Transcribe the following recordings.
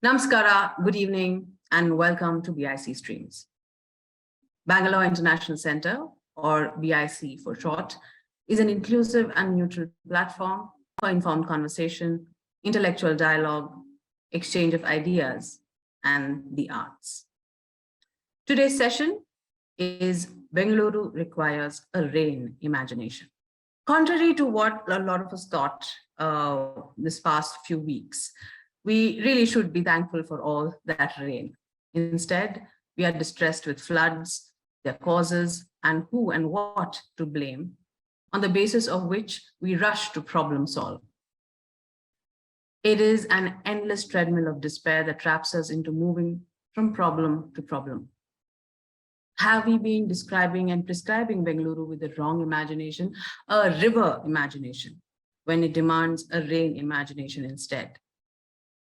Namaskara, good evening, and welcome to BIC Streams. Bangalore International Center, or BIC for short, is an inclusive and neutral platform for informed conversation, intellectual dialogue, exchange of ideas, and the arts. Today's session is Bengaluru requires a rain imagination. Contrary to what a lot of us thought this past few weeks, we really should be thankful for all that rain. Instead, we are distressed with floods, their causes, and who and what to blame, on the basis of which we rush to problem solve. It is an endless treadmill of despair that traps us into moving from problem to problem. Have we been describing and prescribing Bengaluru with the wrong imagination, a river imagination, when it demands a rain imagination instead?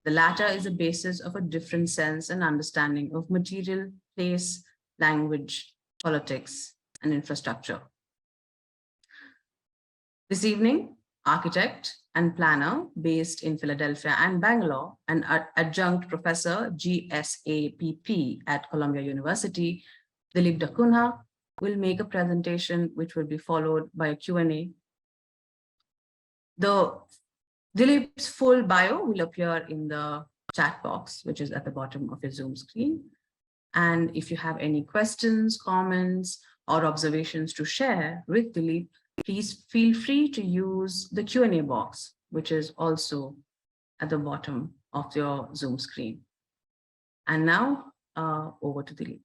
The latter is the basis of a different sense and understanding of material, place, language, politics, and infrastructure. This evening, architect and planner based in Philadelphia and Bangalore, and adjunct professor GSAPP at Columbia University, Dilip da Cunha, will make a presentation which will be followed by a Q&A. Dilip's full bio will appear in the chat box, which is at the bottom of your Zoom screen. And if you have any questions, comments, or observations to share with Dilip, please feel free to use the Q&A box, which is also at the bottom of your Zoom screen. And now, over to Dilip.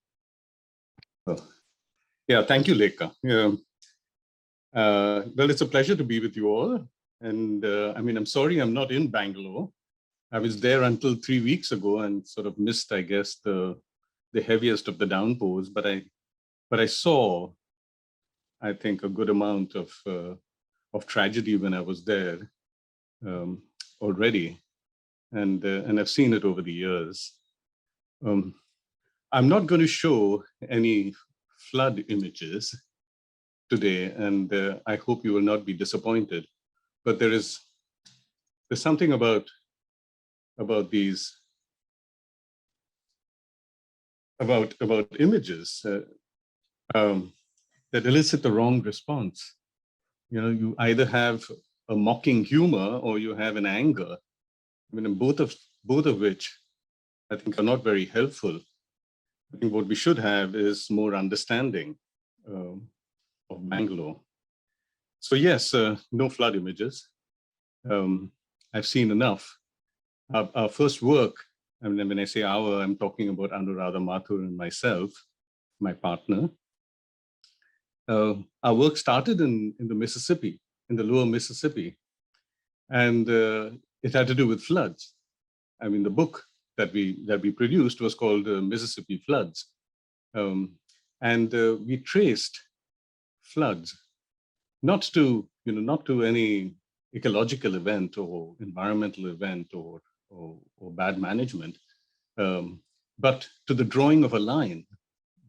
Yeah, thank you, Lekha. Well, it's a pleasure to be with you all. And I'm sorry I'm not in Bangalore. I was there until 3 weeks ago and sort of missed, I guess, the heaviest of the downpours. But I saw, I think, a good amount of tragedy when I was there already, and I've seen it over the years. I'm not going to show any flood images today, and I hope you will not be disappointed. But there's something about these about images that elicit the wrong response. You know, you either have a mocking humor or you have an anger. I mean, both of which I think are not very helpful. I think what we should have is more understanding of Bangalore. So yes, no flood images. I've seen enough. Our first work, I mean, when I say our, I'm talking about Anuradha Mathur and myself, my partner. Our work started in the Mississippi, in the lower Mississippi. And it had to do with floods. I mean, the book that we produced was called Mississippi Floods. And we traced floods, not to any ecological event or environmental event or bad management, but to the drawing of a line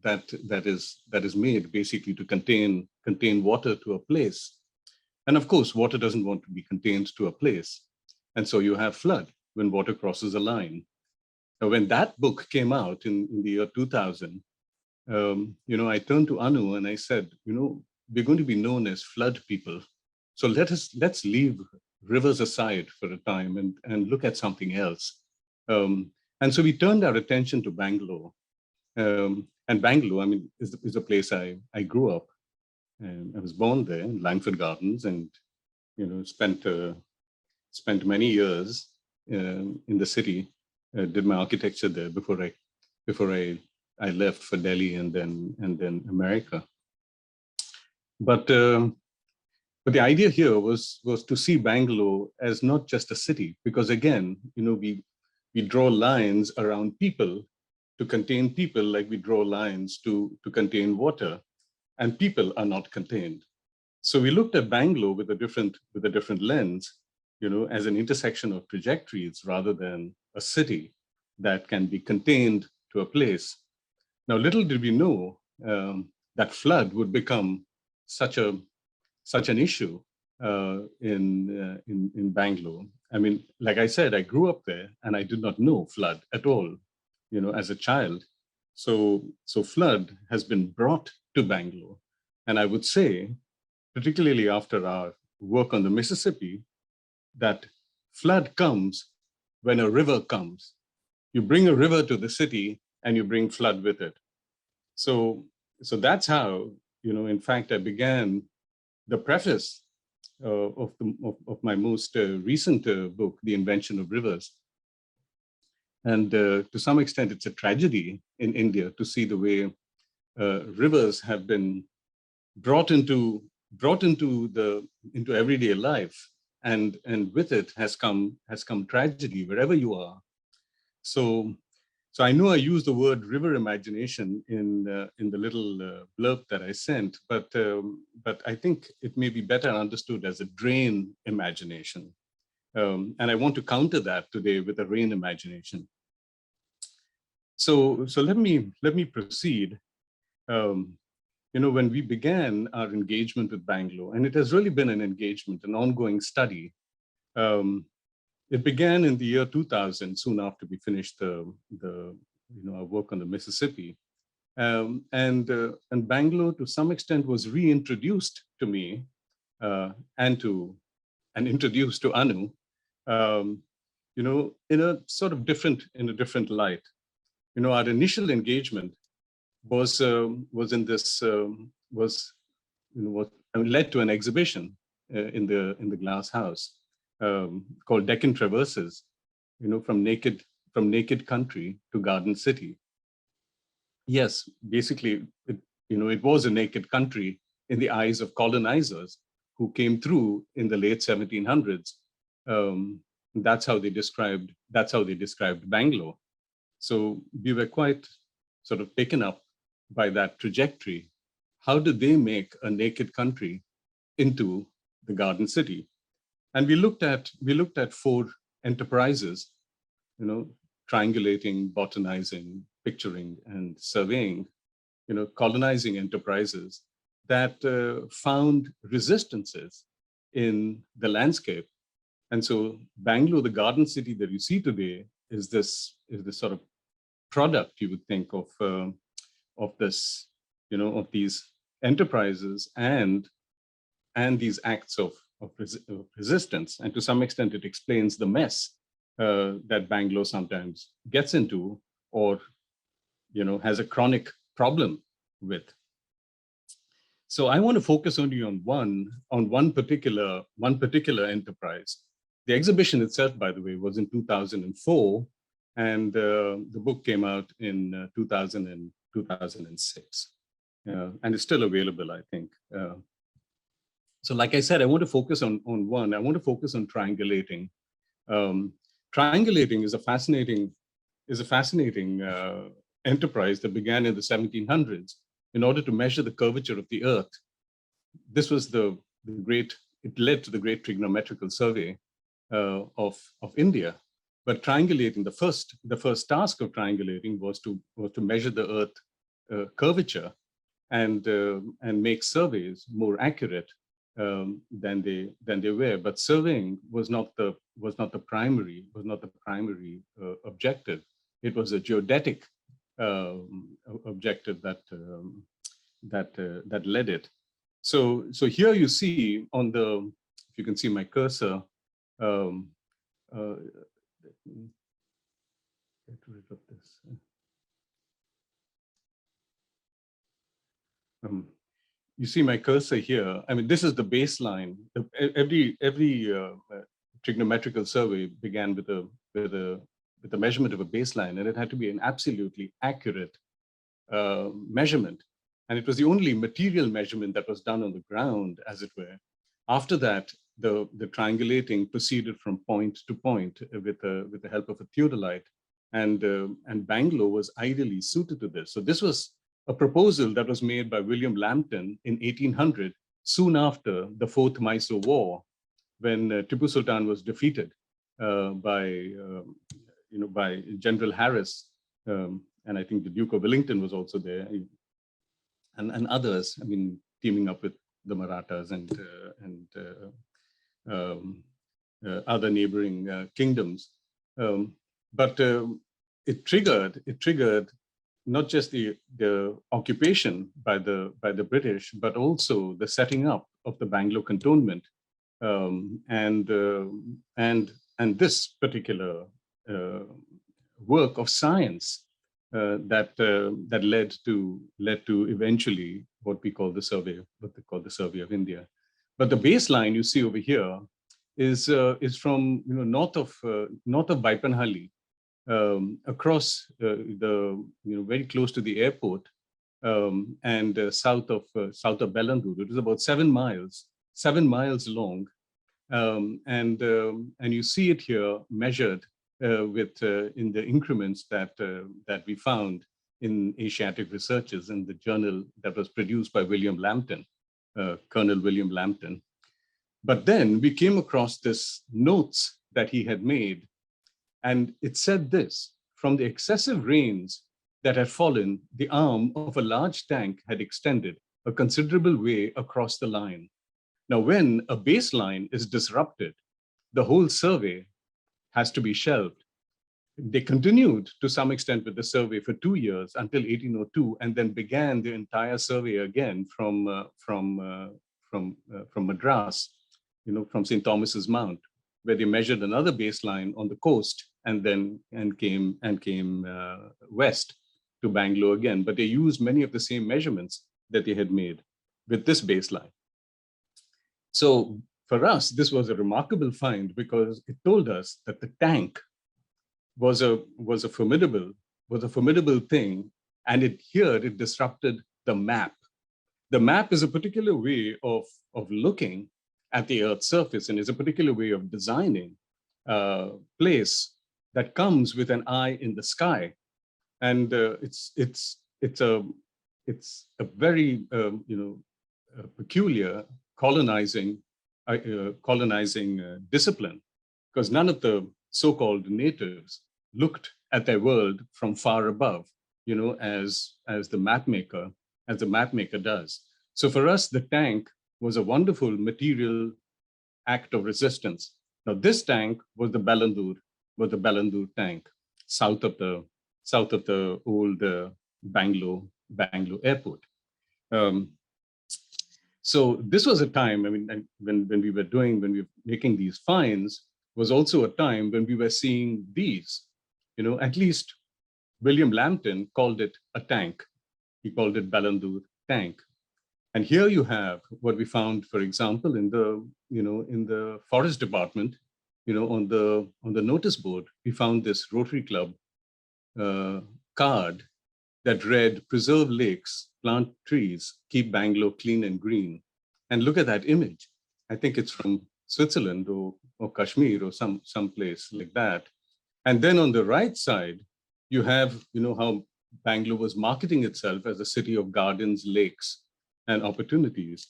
that is made basically to contain water to a place. And of course, water doesn't want to be contained to a place. And so you have flood when water crosses a line. Now, when that book came out in the year 2000, I turned to Anu and I said, we're going to be known as flood people. So let's leave rivers aside for a time and look at something else. And so we turned our attention to Bangalore. And Bangalore, I mean, is a place I grew up. And I was born there in Langford Gardens, and spent many years in the city. Did my architecture there before I left for Delhi and then America. But the idea here was to see Bangalore as not just a city, because again, we draw lines around people to contain people, like we draw lines to contain water, and people are not contained. So we looked at Bangalore with a different lens, as an intersection of trajectories rather than a city that can be contained to a place. Now, little did we know that flood would become such an issue in Bangalore. I mean, like I said, I grew up there and I did not know flood at all, as a child. So flood has been brought to Bangalore. And I would say, particularly after our work on the Mississippi, that flood comes when a river comes. You bring a river to the city and you bring flood with it. So that's how, in fact, I began the preface of my most recent book, The Invention of Rivers. And to some extent, it's a tragedy in India to see the way rivers have been brought into everyday life, and with it has come tragedy wherever you are. So I know I used the word river imagination in the little blurb that I sent, but I think it may be better understood as a drain imagination. And I want to counter that today with a rain imagination. So let me proceed. When we began our engagement with Bangalore, and it has really been an engagement, an ongoing study. It began in the year 2000, soon after we finished our work on the Mississippi, and Bangalore, to some extent, was reintroduced to me and introduced to Anu, in a sort of different light. Our initial engagement was in this led to an exhibition in the glass house called Deccan Traverses, from naked country to garden city. Yes, basically, it was a naked country in the eyes of colonizers who came through in the late 1700s. That's how they described Bangalore. So we were quite sort of taken up by that trajectory. How did they make a naked country into the garden city? And we looked at 4 enterprises, triangulating, botanizing, picturing, and surveying, colonizing enterprises that found resistances in the landscape. And so Bangalore, the garden city that you see today, is this sort of product, you would think, of this, of these enterprises and these acts of resistance. And to some extent, it explains the mess that Bangalore sometimes gets into, or has a chronic problem with. So I want to focus only on one particular enterprise. The exhibition itself, by the way, was in 2004, and the book came out in 2006, and it's still available, I think. So, like I said, I want to focus on one. I want to focus on triangulating. Triangulating is a fascinating enterprise that began in the 1700s in order to measure the curvature of the Earth. This was it led to the great trigonometrical survey of India. But triangulating, the first task of triangulating was to measure the Earth curvature and make surveys more accurate than they were. But surveying was not the primary objective. It was a geodetic objective that led it. So here you see if you can see my cursor. Let me get rid of this. You see my cursor here. I mean, this is the baseline. Every trigonometrical survey began with a measurement of a baseline, and it had to be an absolutely accurate measurement. And it was the only material measurement that was done on the ground, as it were. After that, the triangulating proceeded from point to point with the help of a theodolite, and Bangalore was ideally suited to this. So this was a proposal that was made by William Lambton in 1800, soon after the Fourth Mysore War, when Tipu Sultan was defeated by General Harris, and I think the Duke of Wellington was also there, and others. I mean, teaming up with the Marathas other neighboring kingdoms. But it triggered not just the occupation by the British, but also the setting up of the Bangalore cantonment, and this particular work of science that led to eventually what they call the Survey of India. But the baseline you see over here is from north of Baipanhalli, across the very close to the airport, and south of Bellandur. It is about 7 miles long, and you see it here measured with in the increments that we found in Asiatic Researches in the journal that was produced by William Lambton, Colonel William Lambton. But then we came across this notes that he had made, and it said this: from the excessive rains that had fallen, the arm of a large tank had extended a considerable way across the line. Now, when a baseline is disrupted, the whole survey has to be shelved. They continued to some extent with the survey for 2 years until 1802, and then began the entire survey again from Madras, from St. Thomas's Mount, where they measured another baseline on the coast, and came west to Bangalore again. But they used many of the same measurements that they had made with this baseline. So for us, this was a remarkable find because it told us that the tank was a formidable thing, and it disrupted the map. The map is a particular way of looking at the Earth's surface, and is a particular way of designing a place that comes with an eye in the sky. And it's a very peculiar colonizing discipline, because none of the so-called natives looked at their world from far above, as the mapmaker does. So for us, the tank was a wonderful material act of resistance. Now, this tank was the Bellandur tank, south of the old Bangalore airport. So this was a time, when we were making these finds, was also a time when we were seeing these. At least William Lambton called it a tank. He called it Bellandur tank. And here you have what we found, for example, in the forest department, on the notice board, we found this Rotary Club card that read, "Preserve lakes, plant trees, keep Bangalore clean and green." And look at that image. I think it's from Switzerland or Kashmir or some place like that. And then on the right side, you have, how Bangalore was marketing itself as a city of gardens, lakes, and opportunities.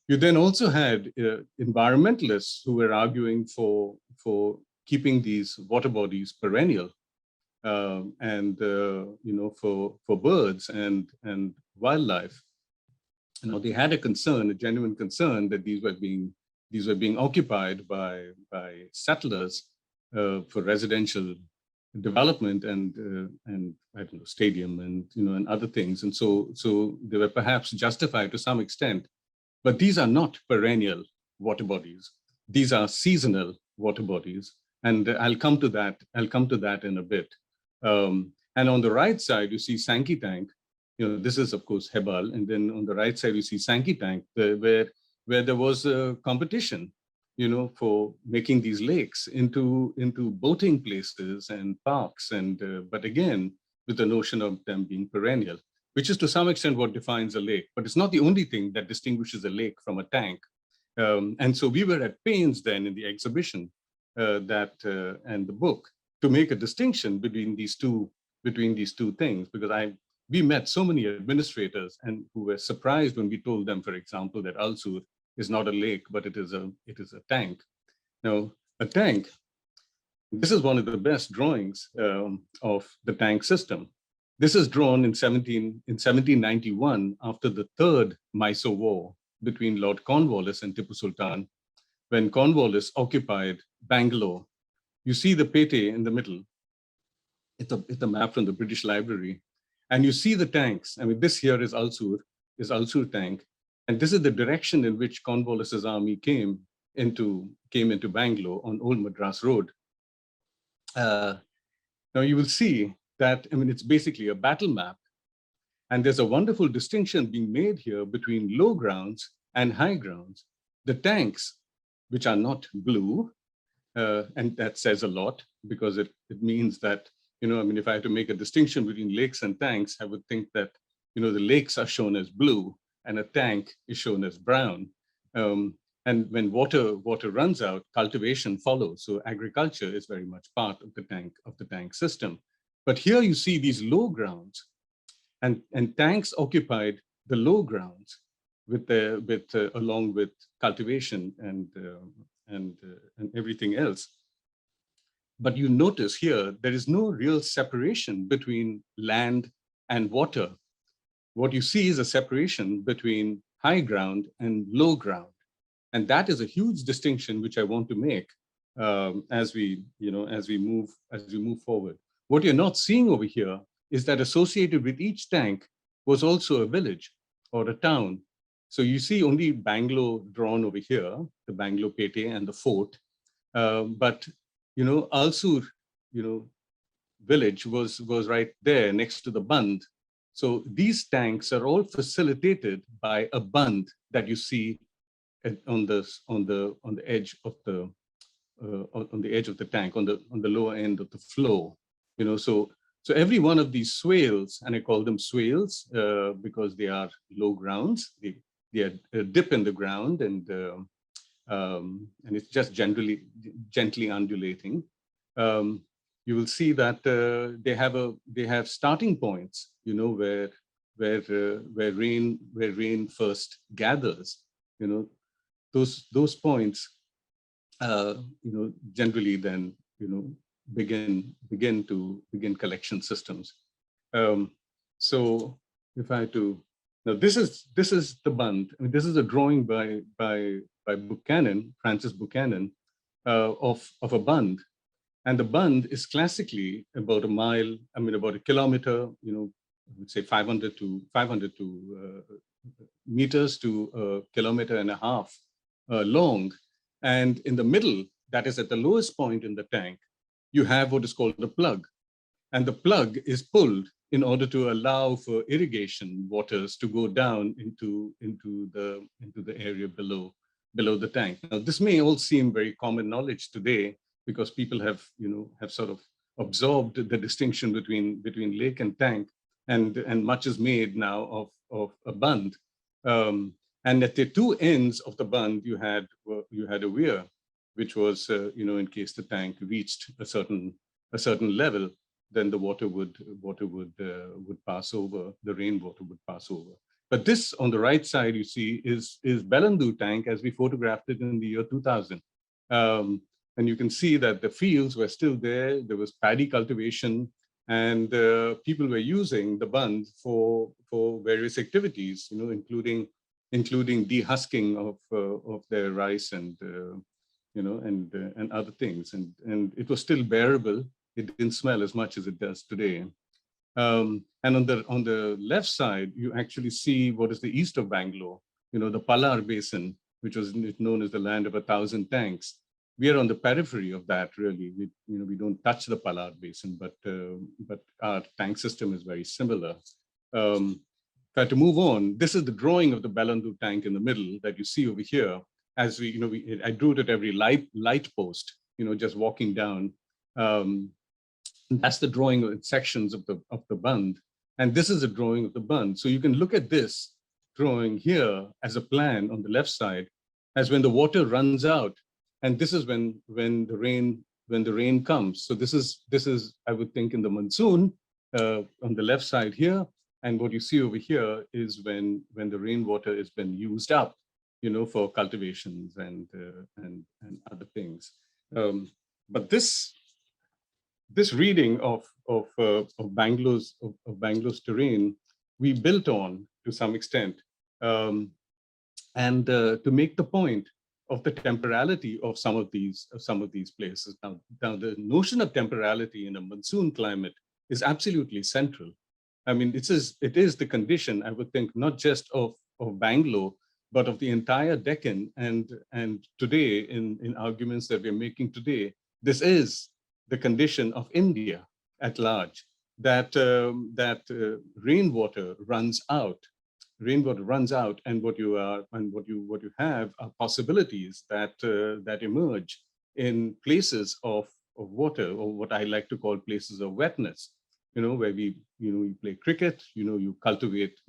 You then also had environmentalists who were arguing for keeping these water bodies perennial, and for birds and wildlife. They had a genuine concern that these were being occupied by settlers for residential development and I don't know, stadium and other things. And so they were perhaps justified to some extent. But these are not perennial water bodies. These are seasonal water bodies. And I'll come to that in a bit. And on the right side, you see Sankey Tank. This is, of course, Hebal. And then on the right side, you see Sankey Tank, where there was a competition, for making these lakes into boating places and parks. And but again, with the notion of them being perennial, which is to some extent what defines a lake. But it's not the only thing that distinguishes a lake from a tank. And so we were at pains then in the exhibition and the book to make a distinction between these two things, because we met so many administrators and who were surprised when we told them, for example, that Alsur is not a lake, but it is a tank. Now, a tank, this is one of the best drawings of the tank system. This is drawn in 1791 after the Third Mysore War between Lord Cornwallis and Tipu Sultan. when Cornwallis occupied Bangalore. You see the Pete in the middle. It's a map from the British Library. And you see the tanks. I mean, this here is Ulsur tank. And this is the direction in which Cornwallis's army came into Bangalore on Old Madras Road. Now you will see that, I mean, it's basically a battle map. And there's a wonderful distinction being made here between low grounds and high grounds. The tanks, which are not blue, and that says a lot because it means that, you know, I mean, if I had to make a distinction between lakes and tanks, I would think that, you know, the lakes are shown as blue and a tank is shown as brown. And when water runs out, cultivation follows. So agriculture is very much part of the tank system. But here you see these low grounds, and tanks occupied the low grounds along with cultivation and everything else. But you notice here, there is no real separation between land and water. What you see is a separation between high ground and low ground. And that is a huge distinction which I want to make as we move forward. What you're not seeing over here is that associated with each tank was also a village or a town. So you see only Bangalore drawn over here, the Bangalore Pete and the fort. But, you know, Ulsur, you know, village was right there next to the Bund. So these tanks are all facilitated by a Bund that you see on the edge of the tank, on the lower end of the flow. You know, so every one of these swales, and I call them swales because they are low grounds. They are a dip in the ground, and it's just gently undulating. You will see that they have starting points, you know, where rain first gathers. You know, those points, you know, generally then, you know, begin collection systems. So if I had to, now this is the Bund. I mean, this is a drawing by Buchanan, Francis Buchanan, of a Bund. And the Bund is classically about a mile, I mean, about a kilometer, you know, I would say 500 meters to a kilometer and a half long. And in the middle, that is at the lowest point in the tank, you have what is called a plug. And the plug is pulled in order to allow for irrigation waters to go down into the area below the tank. Now, this may all seem very common knowledge today because people have sort of absorbed the distinction between lake and tank, and much is made now of a Bund. And at the two ends of the Bund, you had a weir, which was, you know, in case the tank reached a certain level, then the water would pass over, the rainwater would pass over. But this on the right side, you see, is Bellandu tank as we photographed it in the year 2000. And you can see that the fields were still there. There was paddy cultivation, and people were using the Bund for various activities, you know, including dehusking of their rice and you know, and other things. And it was still bearable. It didn't smell as much as it does today. And on the left side, you actually see what is the east of Bangalore, you know, the Palar Basin, which was known as the land of 1,000 tanks. We are on the periphery of that, really. We don't touch the Palar Basin, but our tank system is very similar. To move on, this is the drawing of the Bellandu tank in the middle that you see over here. As I drew it at every light post, you know, just walking down. That's the drawing in sections of the Bund, and this is a drawing of the Bund. So you can look at this drawing here as a plan on the left side, as when the water runs out, and this is when the rain comes. So this is I would think in the monsoon on the left side here, and what you see over here is when the rainwater has been used up, you know, for cultivations and other things. But this reading of Bangalore's terrain, we built on to some extent, and to make the point the temporality of some of these places. Now the notion of temporality in a monsoon climate is absolutely central. I mean, it is the condition, I would think, not just of Bangalore, but of the entire Deccan. And today, in arguments that we're making today, this is the condition of India at large, that rainwater runs out. Rainwater runs out, and what you have are possibilities that emerge in places of water, or what I like to call places of wetness. Where we play cricket. You cultivate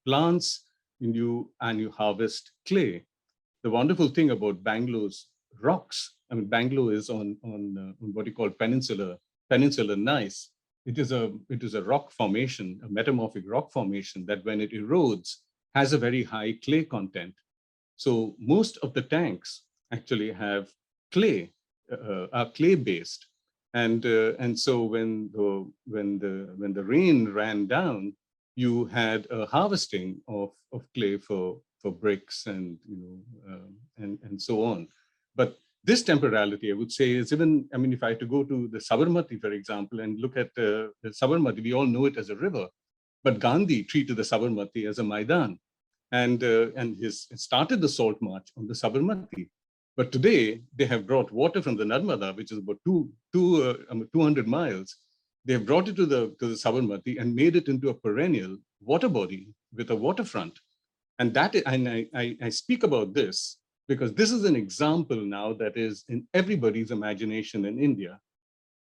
plants, and you harvest clay. The wonderful thing about Bangalore's rocks, I mean, Bangalore is on what you call peninsular gneiss. It is a rock formation, a metamorphic rock formation that, when it erodes, has a very high clay content. So most of the tanks actually have clay, are clay based, and so when the rain ran down, you had a harvesting of clay for bricks and and so on. But this temporality, I would say, is even, I mean, if I had to go to the Sabarmati, for example, and look at the Sabarmati, we all know it as a river, but Gandhi treated the Sabarmati as a Maidan, and started the salt march on the Sabarmati. But today they have brought water from the Narmada, which is about 200 miles. They have brought it to the Sabarmati and made it into a perennial water body with a waterfront. And I speak about this because this is an example now that is in everybody's imagination in India.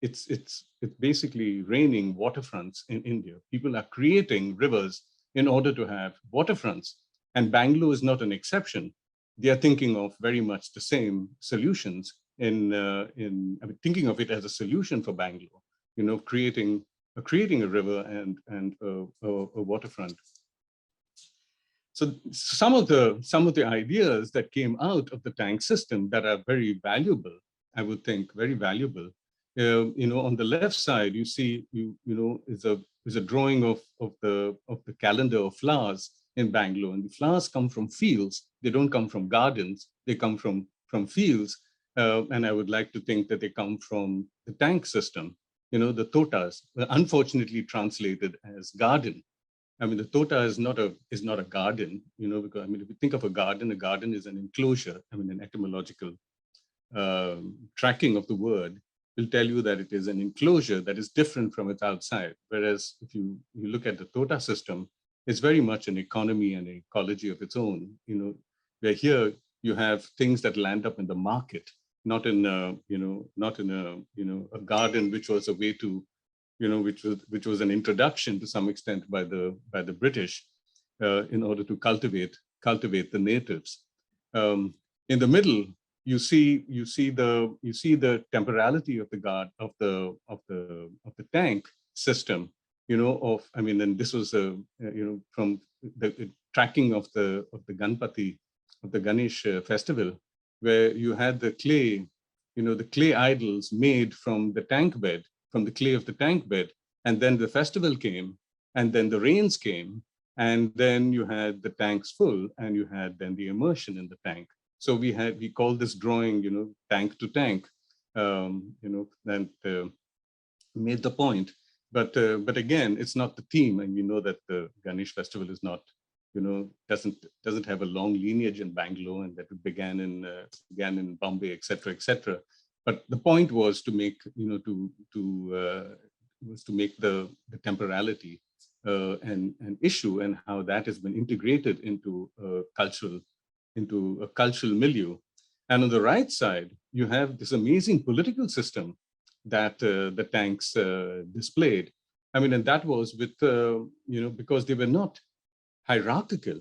It's basically raining waterfronts in India. People are creating rivers in order to have waterfronts, and Bangalore is not an exception. They are thinking of very much the same solutions thinking of it as a solution for Bangalore. Creating a river and a waterfront. So some of the ideas that came out of the tank system that are very valuable, I would think, very valuable. On the left side, you see is a drawing of the calendar of flowers in Bangalore, and the flowers come from fields. They don't come from gardens. They come from fields, and I would like to think that they come from the tank system. The totas, unfortunately translated as garden. I mean, the tota is not a garden. Because, I mean, if you think of a garden is an enclosure. I mean, an etymological tracking of the word will tell you that it is an enclosure that is different from its outside. Whereas if you look at the tota system, it's very much an economy and an ecology of its own. Where here you have things that land up in the market, not in a garden, which was a way to, which was an introduction to some extent by the British in order to cultivate the natives. In the middle, you see the temporality of the tank system. And this was from the tracking of the Ganpati, of the Ganesh festival, where you had the clay, the clay idols made from the tank bed, from the clay of the tank bed, and then the festival came, and then the rains came, and then you had the tanks full, and you had then the immersion in the tank. So we call this drawing, tank to tank, and made the point. But again, it's not the theme, and we know that the Ganesh festival is not, doesn't have a long lineage in Bangalore, and that it began in Bombay, etc., etc. But the point was to make, was to make the temporality an issue, and how that has been integrated into a cultural milieu. And on the right side, you have this amazing political system that the tanks displayed. I mean, and that was with, because they were not hierarchical.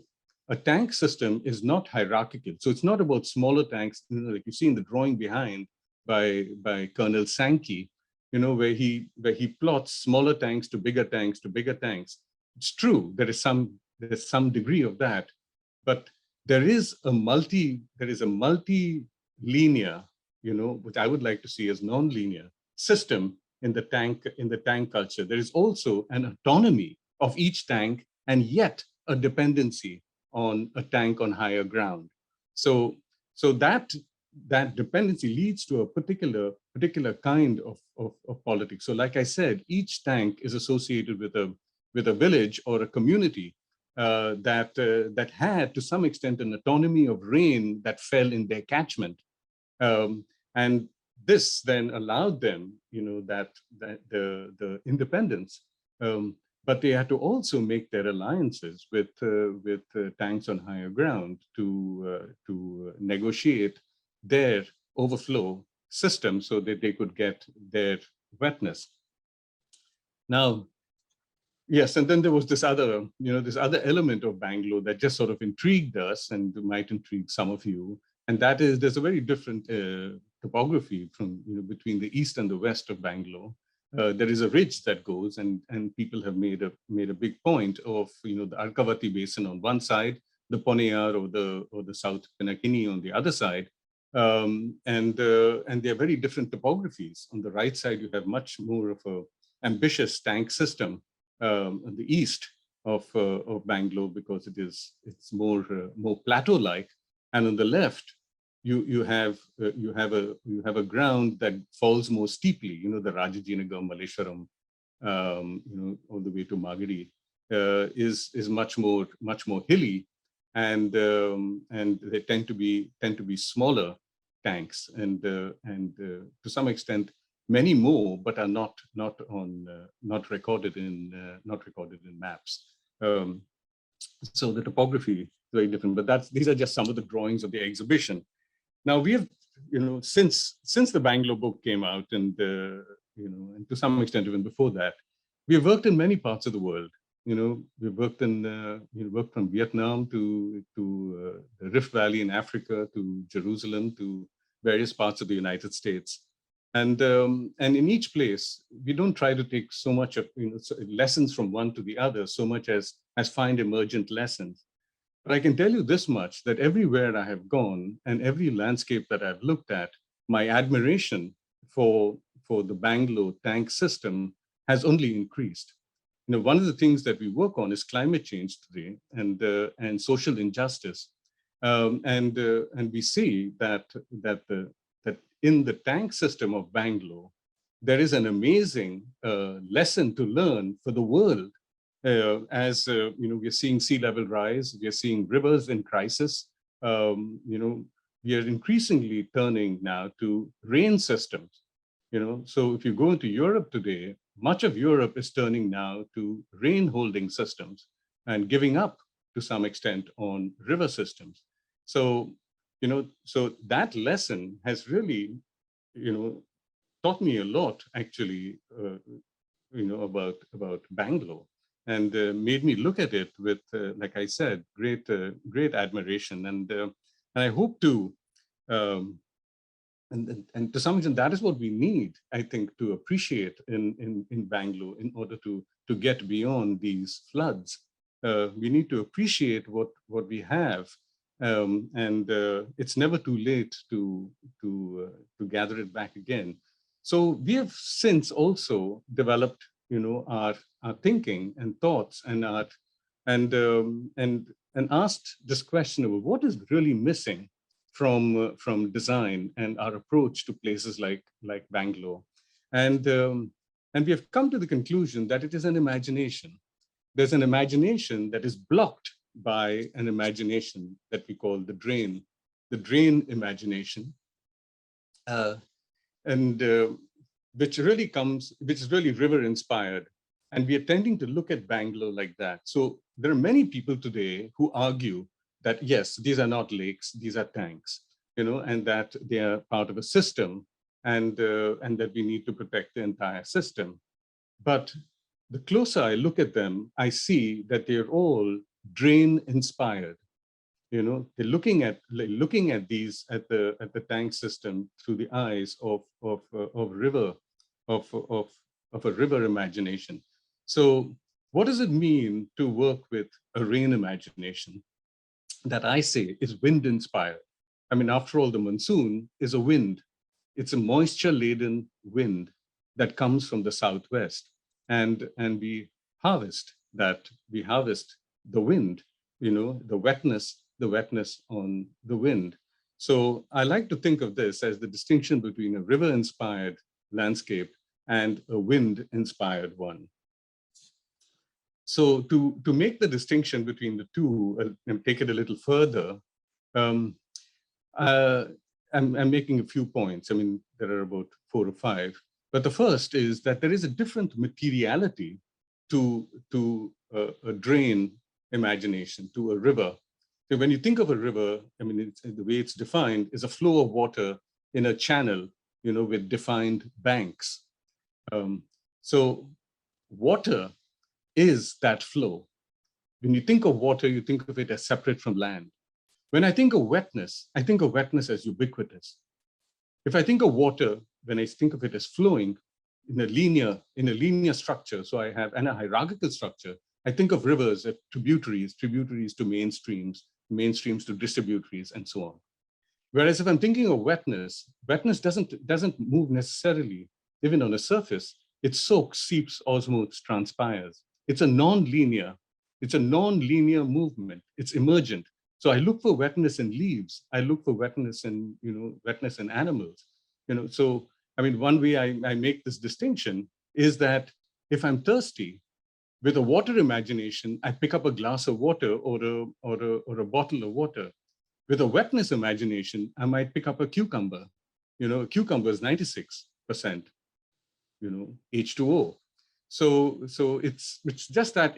A tank system is not hierarchical. So it's not about smaller tanks, like you see in the drawing behind by Colonel Sankey, where he plots smaller tanks to bigger tanks to bigger tanks. It's true, there's some degree of that, but there is a multi-linear, which I would like to see as non-linear system in the tank culture. There is also an autonomy of each tank, and yet a dependency on a tank on higher ground. So So that dependency leads to a particular kind of politics. So like I said, each tank is associated with a village or a community that had to some extent an autonomy of rain that fell in their catchment. And this then allowed them, that the independence. But they had to also make their alliances with tanks on higher ground to negotiate their overflow system so that they could get their wetness. Now, yes, and then there was this other element of Bangalore that just sort of intrigued us and might intrigue some of you, and that is there's a very different topography from between the east and the west of Bangalore. There is a ridge that goes, and people have made a big point of the Arkavati Basin on one side, the Poneyar or the South Pinakini on the other side, and they are very different topographies. On the right side, you have much more of a ambitious tank system on the east of Bangalore because it's more plateau-like, and on the left you have a ground that falls more steeply. The Rajajinagar, Malleshwaram, all the way to Magadi is much more hilly, and they tend to be smaller tanks, and to some extent many more, but are not recorded in maps. So the topography is very different. But these are just some of the drawings of the exhibition. Now we have, since the Bangalore book came out, and and to some extent even before that, we have worked in many parts of the world. We've worked worked from Vietnam to the Rift Valley in Africa, to Jerusalem, to various parts of the United States. And in each place, we don't try to take so much of lessons from one to the other, so much as find emergent lessons. But I can tell you this much, that everywhere I have gone and every landscape that I've looked at, my admiration for the Bangalore tank system has only increased. One of the things that we work on is climate change today and social injustice, and we see that in the tank system of Bangalore, there is an amazing lesson to learn for the world. As we're seeing sea level rise, we're seeing rivers in crisis. We are increasingly turning now to rain systems. So if you go into Europe today, much of Europe is turning now to rain holding systems and giving up to some extent on river systems. So so that lesson has really taught me a lot, actually, about Bangalore, and made me look at it with, like I said, great admiration. And I hope to, and to some extent, that is what we need, I think, to appreciate in Bangalore in order to get beyond these floods. We need to appreciate what we have, and it's never too late to gather it back again. So we have since also developed, our thinking and thoughts and and asked this question of what is really missing from design and our approach to places like Bangalore, and we have come to the conclusion that it is an imagination. There's an imagination that is blocked by an imagination that we call the drain imagination, and which is really river inspired. And we are tending to look at Bangalore like that. So there are many people today who argue that, yes, these are not lakes, these are tanks, and that they are part of a system, and that we need to protect the entire system. But the closer I look at them, I see that they're all drain inspired. They're looking at the tank system through the eyes of a river imagination. So what does it mean to work with a rain imagination that I say is wind inspired? I mean, after all, the monsoon is a wind. It's a moisture laden wind that comes from the southwest, and we harvest the wind, the wetness on the wind. So I like to think of this as the distinction between a river-inspired landscape and a wind-inspired one. So to make the distinction between the two and take it a little further, um, uh, I'm making a few points. I mean, there are about 4 or 5. But the first is that there is a different materiality to a drain imagination, to a river. So when you think of a river, I mean, the way it's defined is a flow of water in a channel, with defined banks. So water is that flow. When you think of water, you think of it as separate from land. When I think of wetness as ubiquitous. If I think of water, when I think of it as flowing in a linear structure, so I have a hierarchical structure, I think of rivers as tributaries to mainstreams to distributaries, and so on. Whereas if I'm thinking of wetness doesn't move necessarily, even on a surface. It soaks, seeps, osmotes, transpires. It's a non-linear movement. It's emergent. So I look for wetness in leaves. I look for wetness in animals. So I mean, one way I make this distinction is that if I'm thirsty, with a water imagination, I pick up a glass of water or a bottle of water. With a wetness imagination, I might pick up a cucumber. A cucumber is 96%, H2O. So it's just a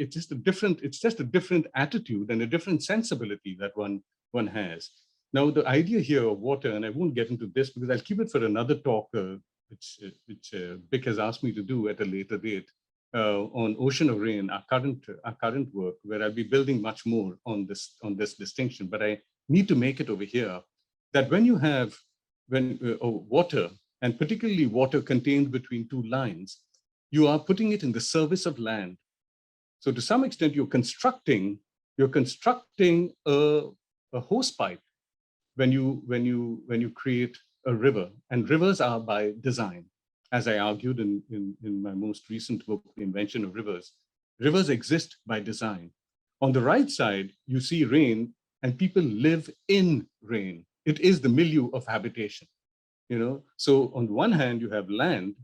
different attitude and a different sensibility that one has. Now, the idea here of water, and I won't get into this because I'll keep it for another talk, which Vic has asked me to do at a later date, on Ocean of Rain, our current work, where I'll be building much more on this distinction. But I need to make it over here that when you have water, and particularly water contained between two lines, you are putting it in the service of land. So to some extent, you're constructing a hose pipe when you create a river. And rivers are by design, as I argued in my most recent book, The Invention of Rivers. Rivers exist by design. On the right side, you see rain, and people live in rain. It is the milieu of habitation. So on the one hand, you have land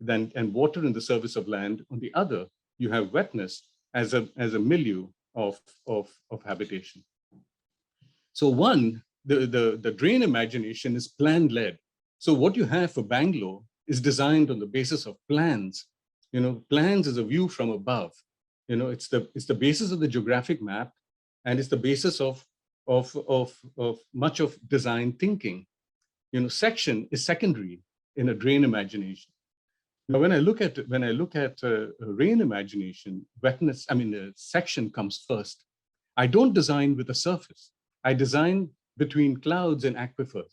and water in the service of land. On the other, you have wetness as a milieu of habitation. So the drain imagination is plan-led. So what you have for Bangalore is designed on the basis of plans. Plans is a view from above. It's the basis of the geographic map, and it's the basis of much of design thinking. Section is secondary in a drain imagination. Now, when I look at a rain imagination, section comes first. I don't design with a surface. I design between clouds and aquifers.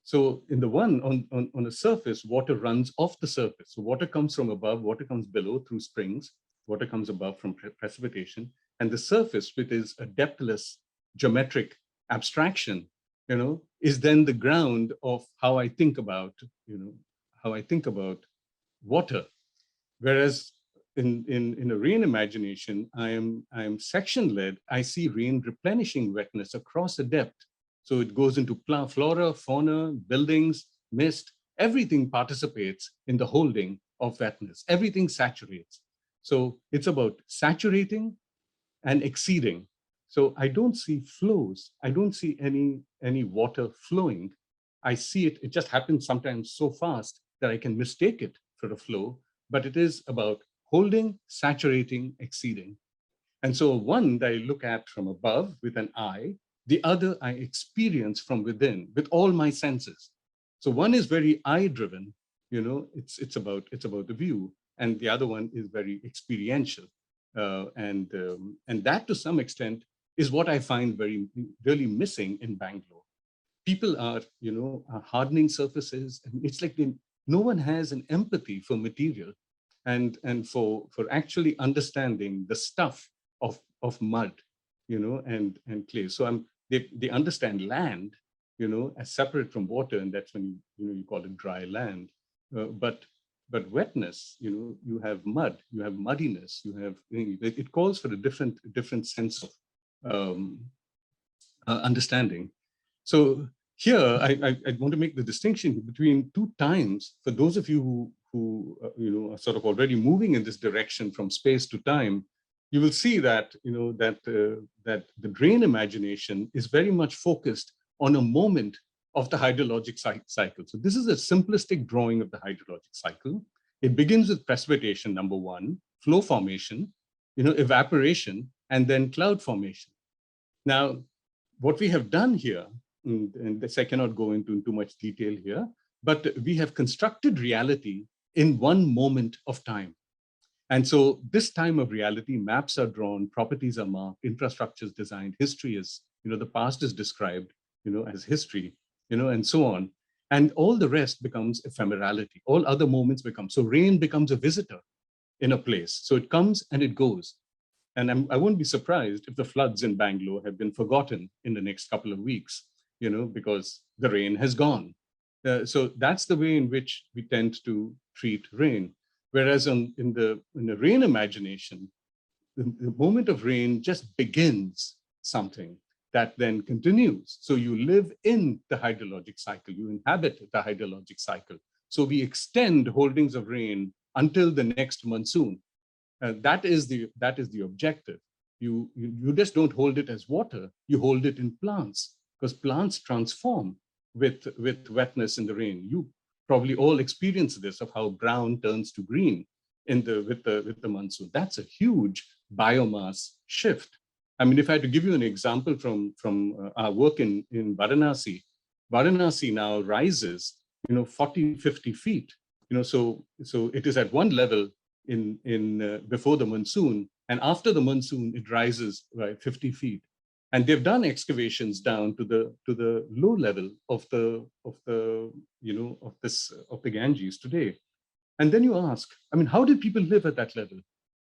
So in the one on a surface, water runs off the surface. So water comes from above, water comes below through springs, water comes above from precipitation, and the surface, which is a depthless geometric abstraction, is then the ground of how I think about water. Whereas in a rain imagination, I am section-led. I see rain replenishing wetness across a depth. So it goes into flora, fauna, buildings, mist. Everything participates in the holding of wetness. Everything saturates. So it's about saturating and exceeding. So I don't see flows. I don't see any water flowing. I see it. It just happens sometimes so fast that I can mistake it for a flow. But it is about holding, saturating, exceeding. And so one that I look at from above with an eye, the other I experience from within with all my senses. So one is very eye-driven, it's about the view, and the other one is very experiential, and that to some extent is what I find really missing in Bangalore. People are hardening surfaces, and it's like no one has an empathy for material, and for actually understanding the stuff of mud, and clay. So they understand land, as separate from water, and that's when you call it dry land. But wetness, you have mud, you have muddiness, it calls for a different sense of understanding. So Here, I want to make the distinction between two times. For those of you who are sort of already moving in this direction from space to time, you will see that that the drain imagination is very much focused on a moment of the hydrologic cycle. So this is a simplistic drawing of the hydrologic cycle. It begins with precipitation, number one, flow formation, evaporation, and then cloud formation. Now, what we have done here, and this I cannot go into too much detail here, but we have constructed reality in one moment of time. And so this time of reality, maps are drawn, properties are marked, infrastructure is designed, history is, the past is described, as history, and so on. And all the rest becomes ephemerality. All other moments become, so rain becomes a visitor in a place. So it comes and it goes. And I wouldn't be surprised if the floods in Bangalore have been forgotten in the next couple of weeks, because the rain has gone. So that's the way in which we tend to treat rain. Whereas in the rain imagination, the moment of rain just begins something that then continues. So you live in the hydrologic cycle, you inhabit the hydrologic cycle. So we extend holdings of rain until the next monsoon. That is the objective. You just don't hold it as water, you hold it in plants, because plants transform with wetness in the rain. You probably all experience this, of how brown turns to green with the monsoon. That's a huge biomass shift. I mean, if I had to give you an example from our work in Varanasi, Varanasi now rises, 40, 50 feet. So it is at one level in before the monsoon, and after the monsoon it rises by 50 feet. And they've done excavations down to the low level of the Ganges today. And then you ask, I mean, how did people live at that level?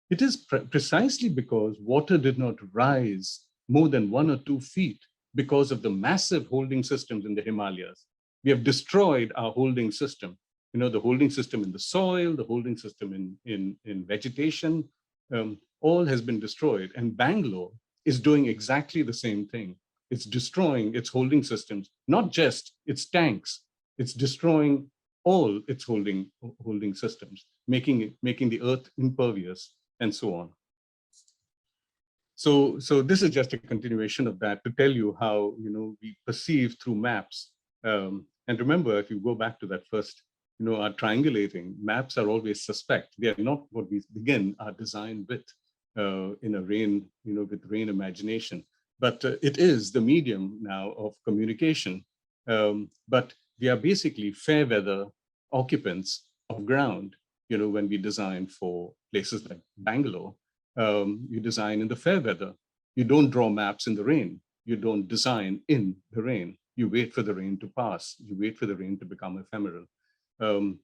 It is precisely because water did not rise more than 1 or 2 feet because of the massive holding systems in the Himalayas. We have destroyed our holding system. The holding system in the soil, the holding system in vegetation, all has been destroyed. And Bangalore is doing exactly the same thing. It's destroying its holding systems, not just its tanks. It's destroying all its holding systems, making the earth impervious, and so on. So this is just a continuation of that to tell you how we perceive through maps. And remember, if you go back to that first, our triangulating, maps are always suspect. They are not what we begin our design with in a rain, with rain imagination. But it is the medium now of communication. But we are basically fair weather occupants of ground. When we design for places like Bangalore, you design in the fair weather. You don't draw maps in the rain. You don't design in the rain. You wait for the rain to pass. You wait for the rain to become ephemeral. On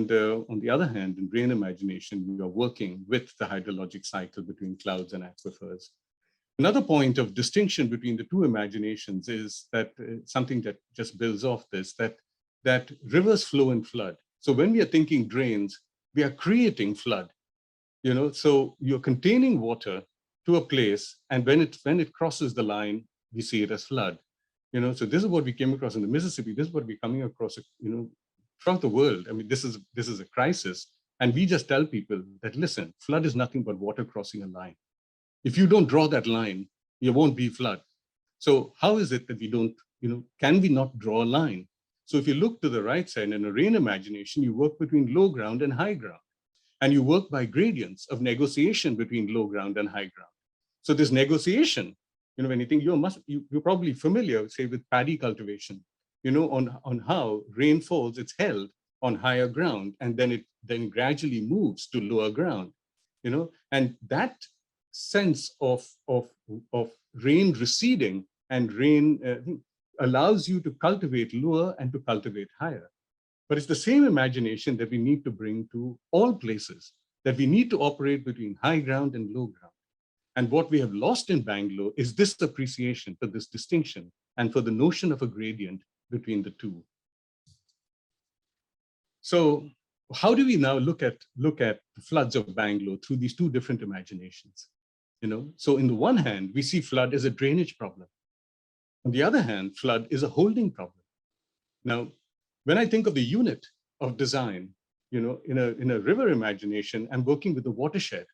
the other hand, in rain imagination, we are working with the hydrologic cycle between clouds and aquifers. Another point of distinction between the two imaginations is that something that just builds off this, that rivers flow and flood. So when we are thinking drains, we are creating flood. So you're containing water to a place, and when it crosses the line, we see it as flood. So this is what we came across in the Mississippi. This is what we're coming across, throughout the world. I mean, this is a crisis, and we just tell people that, listen, flood is nothing but water crossing a line. If you don't draw that line, there won't be flood. So how is it that we don't, can we not draw a line? So if you look to the right side in a rain imagination, you work between low ground and high ground, and you work by gradients of negotiation between low ground and high ground. So this negotiation, when you think you're probably familiar, say, with paddy cultivation, on how rain falls, it's held on higher ground, and then it then gradually moves to lower ground, and that sense of rain receding and rain allows you to cultivate lower and to cultivate higher. But it's the same imagination that we need to bring to all places, that we need to operate between high ground and low ground. And what we have lost in Bangalore is this appreciation for this distinction and for the notion of a gradient between the two. So how do we now look at the floods of Bangalore through these two different imaginations? So in the one hand, we see flood as a drainage problem. On the other hand, flood is a holding problem. Now, when I think of the unit of design, in a river imagination, I'm working with the watershed.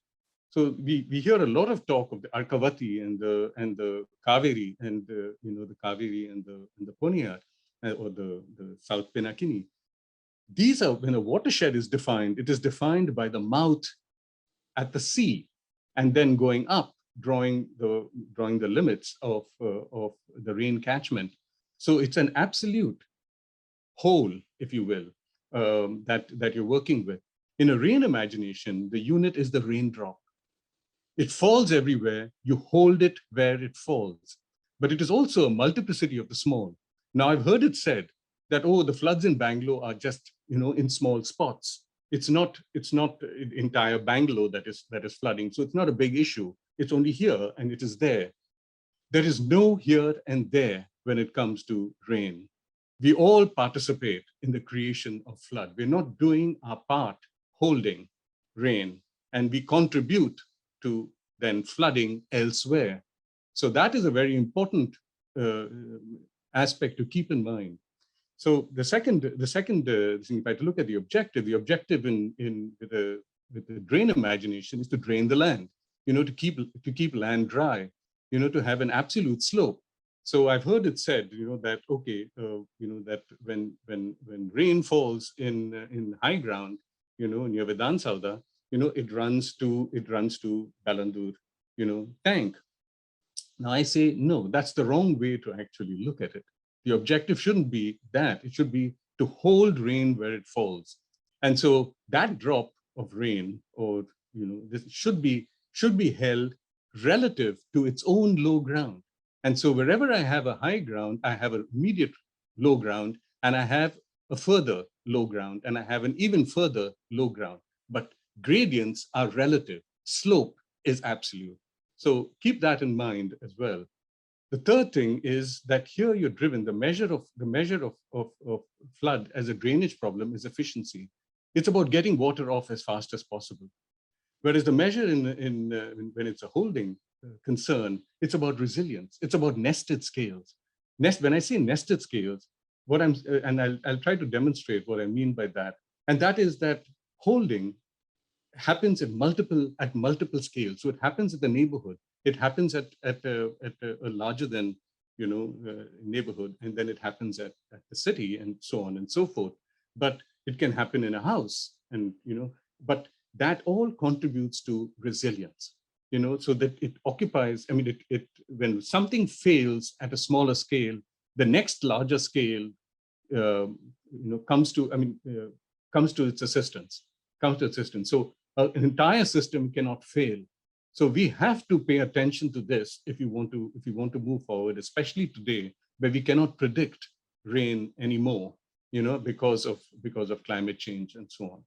So we hear a lot of talk of the Arkavati and the Kaveri and the Kaveri and the Poniyar or the South Pinakini. These are, when a watershed is defined, it is defined by the mouth at the sea, and then going up, drawing the limits of the rain catchment. So it's an absolute whole, if you will, that you're working with. In a rain imagination, the unit is the raindrop. It falls everywhere. You hold it where it falls. But it is also a multiplicity of the small. Now, I've heard it said that, oh, the floods in Bangalore are just, in small spots. It's not entire Bangalore that is flooding. So it's not a big issue. It's only here and it is there. There is no here and there when it comes to rain. We all participate in the creation of flood. We're not doing our part holding rain, and we contribute to then flooding elsewhere. So that is a very important aspect to keep in mind. So the second thing, if I look at the objective with the drain imagination is to drain the land, to keep land dry, to have an absolute slope. So I've heard it said, that okay, that when rain falls in high ground, near Vedant Sauda, it runs to Balandur, tank. Now I say, no, that's the wrong way to actually look at it. The objective shouldn't be that. It should be to hold rain where it falls. And so that drop of rain, or this should be held relative to its own low ground. And so wherever I have a high ground, I have an immediate low ground, and I have a further low ground, and I have an even further low ground. But gradients are relative. Slope is absolute. So keep that in mind as well. The third thing is that here you're driven, the measure of flood as a drainage problem is efficiency. It's about getting water off as fast as possible. Whereas the measure when it's a holding concern, it's about resilience. It's about nested scales. When I say nested scales, and I'll try to demonstrate what I mean by that. And that is that holding happens at multiple scales. So it happens at the neighborhood. It happens at a larger than neighborhood, and then it happens at the city, and so on and so forth. But it can happen in a house, and but that all contributes to resilience. So that it occupies. I mean, it when something fails at a smaller scale, the next larger scale, comes to its assistance. So an entire system cannot fail. So we have to pay attention to this if you want to move forward, especially today, where we cannot predict rain anymore, because of climate change and so on.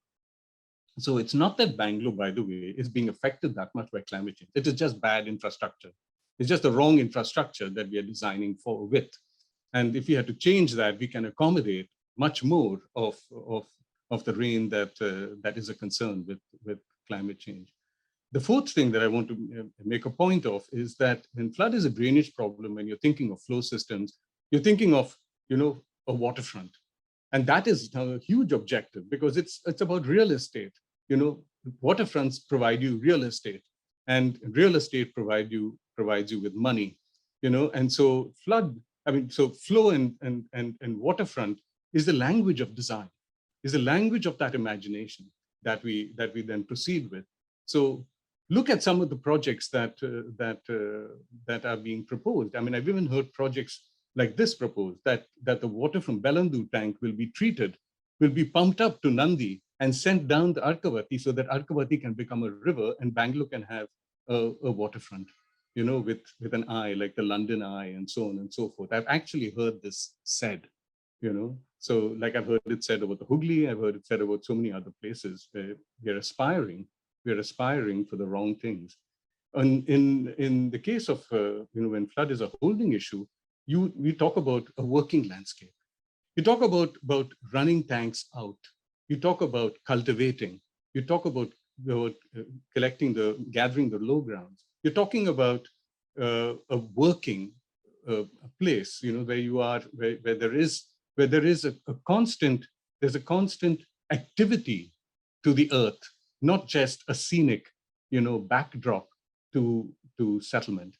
So it's not that Bangalore, by the way, is being affected that much by climate change. It is just bad infrastructure. It's just the wrong infrastructure that we are designing with. And if we had to change that, we can accommodate much more of the rain that is a concern with climate change. The fourth thing that I want to make a point of is that when flood is a drainage problem, when you're thinking of flow systems, you're thinking of, a waterfront. And that is a huge objective because it's about real estate. Waterfronts provide you real estate, and real estate provides you with money, and so flow and waterfront is the language of design, is the language of that imagination that we then proceed with. So look at some of the projects that are being proposed. I mean, I've even heard projects like this proposed, that the water from Balandur tank will be pumped up to Nandi and sent down the Arkavati, so that Arkavati can become a river and Bangalore can have a waterfront, with an eye, like the London Eye, and so on and so forth. I've actually heard this said, So like I've heard it said about the Hooghly, I've heard it said about so many other places where we're aspiring for the wrong things. And in the case of, when flood is a holding issue, we talk about a working landscape. You talk about running tanks out. You talk about cultivating. You talk about gathering the low grounds. You're talking about a working place, where there is where there is there's a constant activity to the earth, not just a scenic, backdrop to settlement.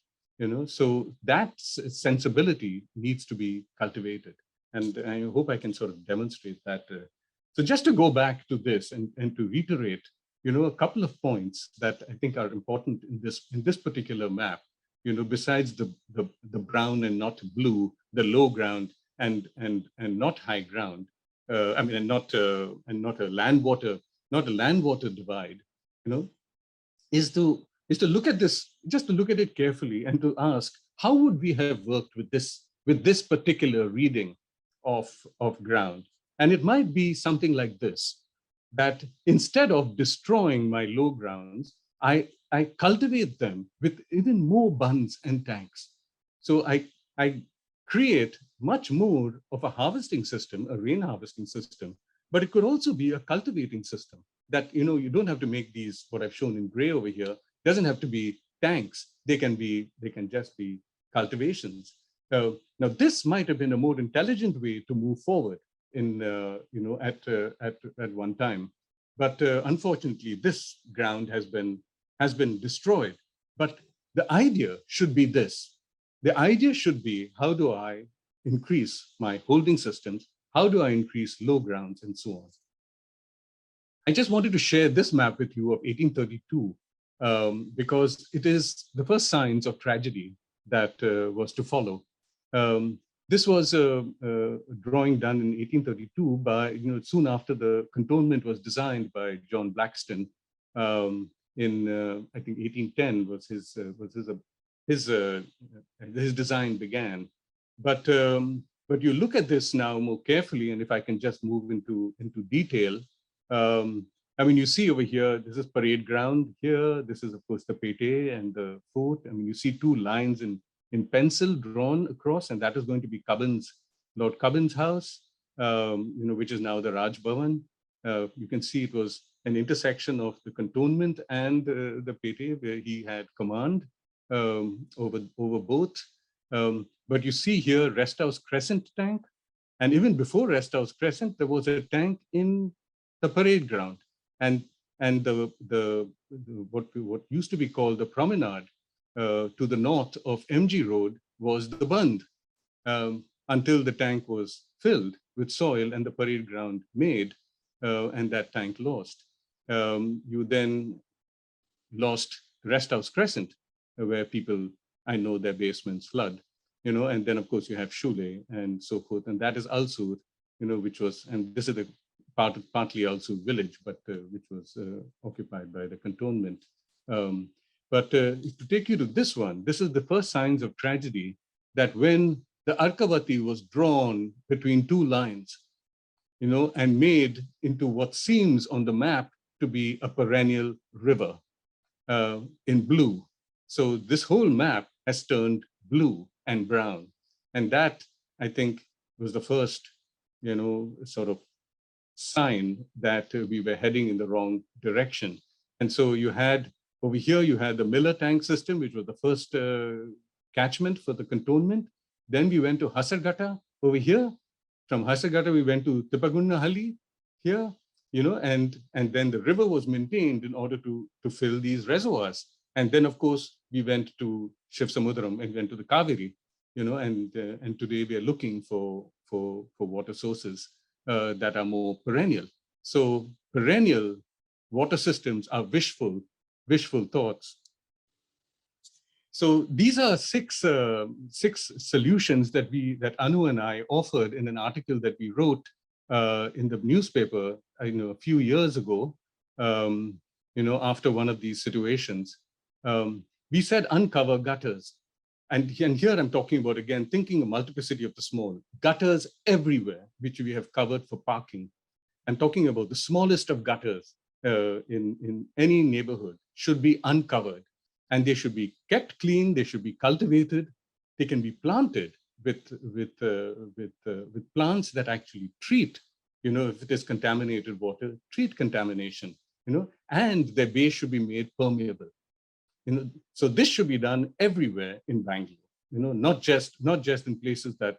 So that sensibility needs to be cultivated, and I hope I can sort of demonstrate that. So just to go back to this and to reiterate, a couple of points that I think are important in this particular map. Besides the brown and not blue, the low ground and not high ground. I mean, and not a land water divide. Is to look at this, just to look at it carefully and to ask, how would we have worked with this particular reading of ground? And it might be something like this, that instead of destroying my low grounds, I cultivate them with even more bunds and tanks. So I create much more of a harvesting system, a rain harvesting system, but it could also be a cultivating system that, you don't have to make these, what I've shown in gray over here, doesn't have to be tanks. They can just be cultivations. Now this might have been a more intelligent way to move forward in, at one time. But unfortunately, this ground has been destroyed. But the idea should be this. The idea should be, how do I increase my holding systems? How do I increase low grounds and so on? I just wanted to share this map with you of 1832 because it is the first signs of tragedy that was to follow. This was a drawing done in 1832 by, soon after the cantonment was designed by John Blackstone. In I think 1810 was his design began. But you look at this now more carefully, and if I can just move into detail. I mean, you see over here, this is parade ground here. This is, of course, the Pete and the fort. I mean, you see two lines in pencil drawn across, and that is going to be Lord Cubbin's house, which is now the Raj Bhavan. You can see it was an intersection of the cantonment and the Pete, where he had command over both. But you see here Rest House Crescent tank, and even before Rest House Crescent, there was a tank in the parade ground, and what used to be called the promenade to the north of MG Road was the Bund, until the tank was filled with soil and the parade ground made, and that tank lost. You then lost Rest House Crescent, where people, I know, their basements flood, and then of course you have Shule and so forth, and that is Alsur, which was, and this is the partly Alsur village, but which was occupied by the cantonment. But to take you to this one, this is the first signs of tragedy, that when the Arkavati was drawn between two lines, and made into what seems on the map to be a perennial river in blue. So this whole map has turned blue and brown. And that, I think, was the first, sort of sign that we were heading in the wrong direction. And so you had, over here, you had the Miller tank system, which was the first catchment for the cantonment. Then we went to Hasargata over here. From Hasargata, we went to Tipagunnahalli here, and then the river was maintained in order to fill these reservoirs. And then, of course, we went to Shivsamudram and went to the Kaveri, and today we are looking for water sources that are more perennial. So perennial water systems are wishful thoughts. So these are six solutions that Anu and I offered in an article that we wrote in the newspaper, a few years ago, after one of these situations. We said uncover gutters. And here I'm talking about, again, thinking of multiplicity of the small. Gutters everywhere, which we have covered for parking. I'm talking about the smallest of gutters in any neighborhood should be uncovered. And they should be kept clean, they should be cultivated. They can be planted with plants that actually treat, if it is contaminated water, treat contamination, and their base should be made permeable. So this should be done everywhere in Bangalore, not just in places that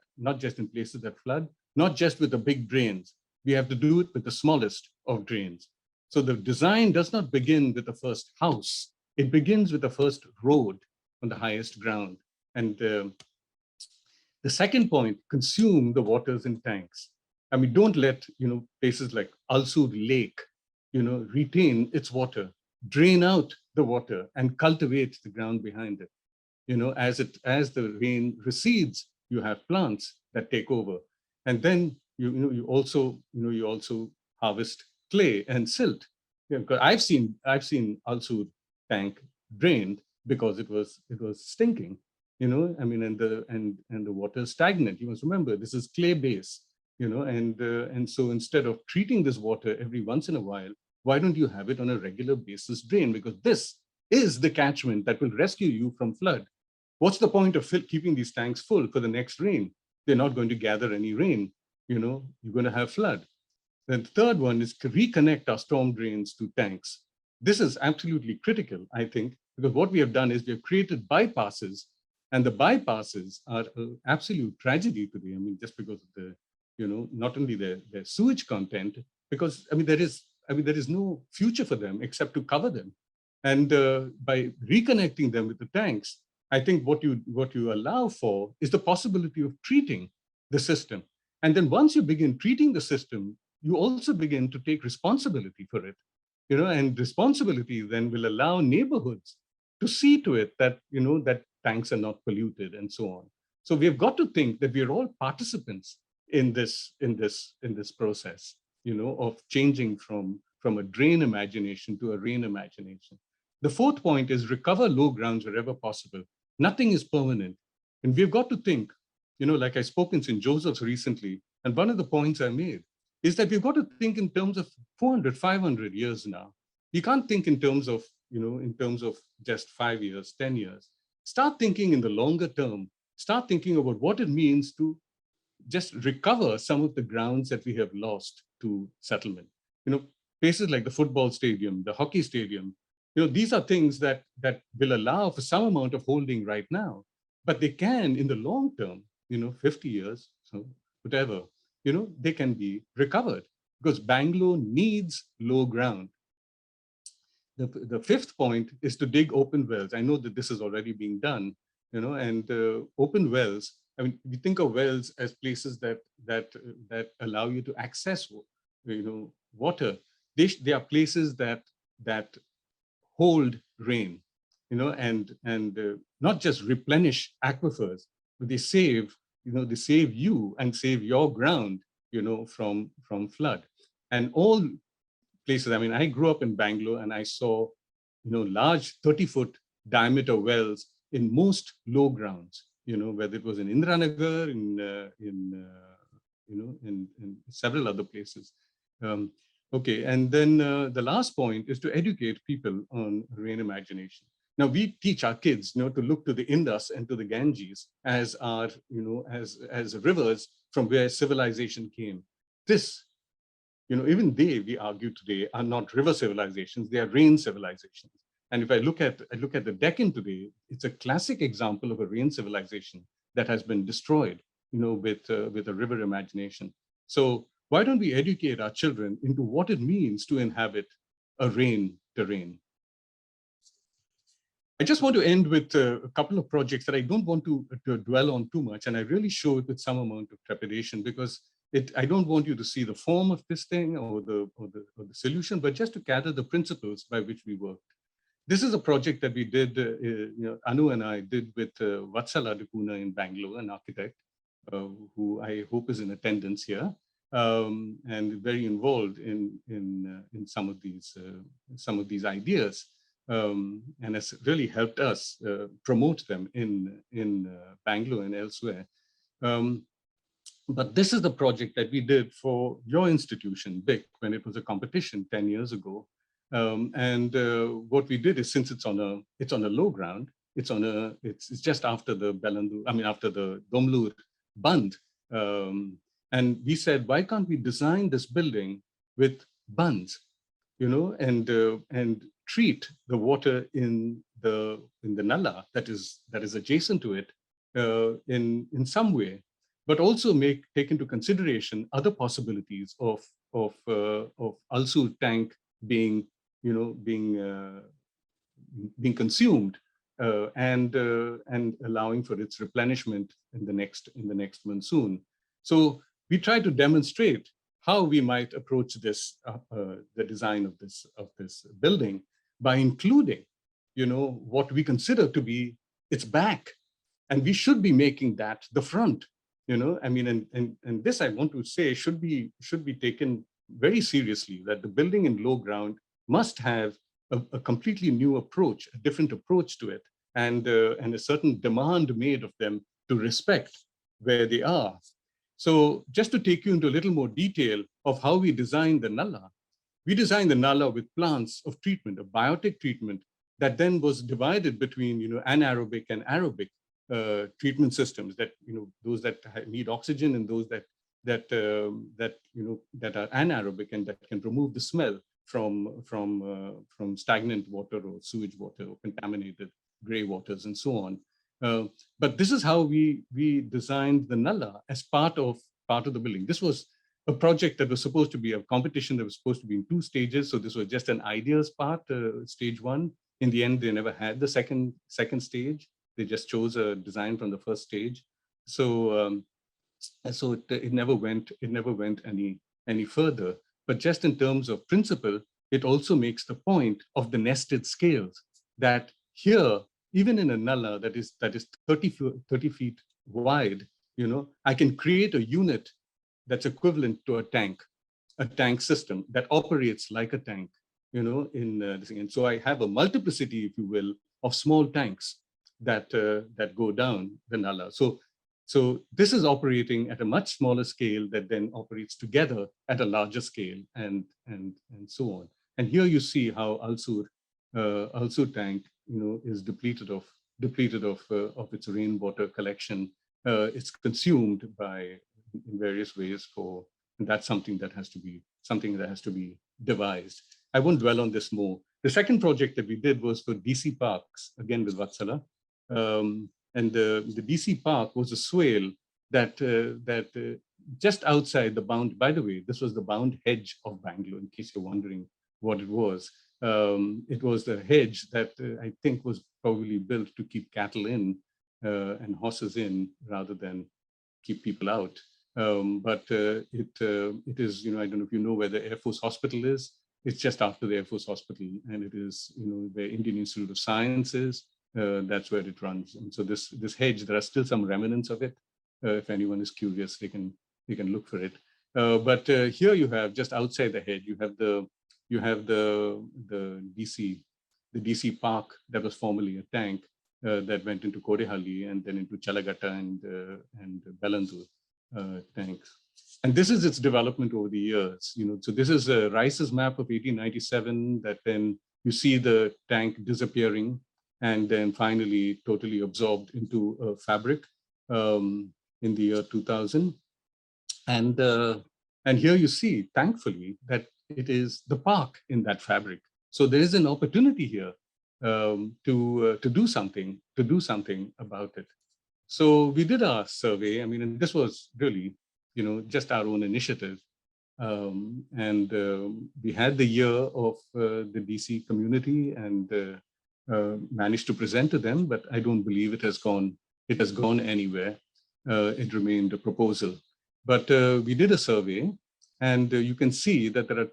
flood, not just with the big drains. We have to do it with the smallest of drains. So the design does not begin with the first house. It begins with the first road on the highest ground. And the second point, consume the waters in tanks. I mean, don't let, places like Alsur Lake, retain its water, drain out the water and cultivate the ground behind it. As the rain recedes, you have plants that take over. And then you also harvest clay and silt. Because I've seen Alsur tank drained because it was stinking. And the water is stagnant. You must remember, this is clay base. And so instead of treating this water every once in a while, why don't you have it on a regular basis drain? Because this is the catchment that will rescue you from flood. What's the point of keeping these tanks full for the next rain? They're not going to gather any rain. You're going to have flood. Then the third one is to reconnect our storm drains to tanks. This is absolutely critical, I think, because what we have done is we have created bypasses, and the bypasses are an absolute tragedy today. I mean, just because of the, not only their sewage content, because there is no future for them except to cover them. And by reconnecting them with the tanks, I think what you allow for is the possibility of treating the system. And then once you begin treating the system, you also begin to take responsibility for it. And responsibility then will allow neighborhoods to see to it that, that tanks are not polluted and so on. So we have got to think that we are all participants in this process, of changing from a drain imagination to a rain imagination. The fourth point is recover low grounds wherever possible. Nothing is permanent. And we've got to think, like I spoke in St. Joseph's recently, and one of the points I made is that we've got to think in terms of 400, 500 years now. You can't think in terms of, just 5 years, 10 years. Start thinking in the longer term. Start thinking about what it means to just recover some of the grounds that we have lost to settlement. Places like the football stadium, the hockey stadium, these are things that will allow for some amount of holding right now, but they can, in the long term, 50 years, so whatever, they can be recovered because Bangalore needs low ground. The fifth point is to dig open wells. I know that this is already being done, and open wells. I mean, we think of wells as places that allow you to access, water. They are places that hold rain, and not just replenish aquifers, but they save, you and save your ground, from flood. And all places. I mean, I grew up in Bangalore and I saw, large 30-foot diameter wells in most low grounds, whether it was in Indranagar, in several other places. Okay, and then the last point is to educate people on rain imagination. Now we teach our kids, to look to the Indus and to the Ganges as our, as rivers from where civilization came. This, even they, we argue today, are not river civilizations; they are rain civilizations. And if I look at the Deccan today, it's a classic example of a rain civilization that has been destroyed, with a river imagination. So why don't we educate our children into what it means to inhabit a rain terrain? I just want to end with a couple of projects that I don't want to dwell on too much, and I really show it with some amount of trepidation because I don't want you to see the form of this thing or the solution, but just to gather the principles by which we worked. This is a project that we did, Anu and I did with Dilip da Cunha in Bangalore, an architect who I hope is in attendance here, and very involved in some of these ideas, and has really helped us promote them in Bangalore and elsewhere. But this is the project that we did for your institution, BIC, when it was a competition 10 years ago. And what we did is, since it's on a low ground, it's just after the after the Domlur Band. And we said, why can't we design this building with bunds, and treat the water in the Nala that is adjacent to it in some way. but also take into consideration other possibilities of Alsur tank being, being consumed, and allowing for its replenishment in the next monsoon. So we try to demonstrate how we might approach this, the design of this building, by including, what we consider to be its back, and we should be making that the front. I mean, and this, I want to say, should be taken very seriously, that the building in low ground must have a completely new approach, a different approach to it, and a certain demand made of them to respect where they are. So just to take you into a little more detail of how we designed the nalla, we designed the nalla with plants of treatment, a biotic treatment that then was divided between, anaerobic and aerobic treatment systems, that, those that need oxygen and those that are anaerobic and that can remove the smell from stagnant water or sewage water or contaminated gray waters and so on. But this is how we designed the nalla as part of the building. This was a project that was supposed to be a competition that was supposed to be in 2 stages. So this was just an ideas part, stage 1. In the end, they never had the second stage. They just chose a design from the first stage. So it never went any further. But just in terms of principle, it also makes the point of the nested scales, that here, even in a nalla that is 30 feet wide, I can create a unit that's equivalent to a tank system that operates like a tank, in this thing. And so I have a multiplicity, if you will, of small tanks that go down the nalla. So this is operating at a much smaller scale that then operates together at a larger scale, and so on. And here you see how Alsur tank, is depleted of its rainwater collection. It's consumed in various ways, and that's something that has to be devised. I won't dwell on this more. The second project that we did was for DC Parks, again with Vatsala. And the DC Park was a swale that just outside the bound. By the way, this was the bound hedge of Bangalore, in case you're wondering what it was. It was the hedge that I think was probably built to keep cattle in and horses in, rather than keep people out. But it is, I don't know if you know where the Air Force Hospital is. It's just after the Air Force Hospital, and it is, where Indian Institute of Science is. That's where it runs. And so this hedge, there are still some remnants of it. If anyone is curious, they can look for it. But here you have, just outside the hedge, you have the DC Park that was formerly a tank that went into Kodehalli and then into Chalagatta and Bellandur tanks. And this is its development over the years. So this is Rice's map of 1897, that then you see the tank disappearing and then finally totally absorbed into a fabric in the year 2000. And here you see, thankfully, that it is the park in that fabric. So there is an opportunity here to do something about it. So we did our survey. I mean, and this was really, just our own initiative. And we had the year of the DC community and managed to present to them, but I don't believe it has gone anywhere. It remained a proposal. But we did a survey, and you can see that there are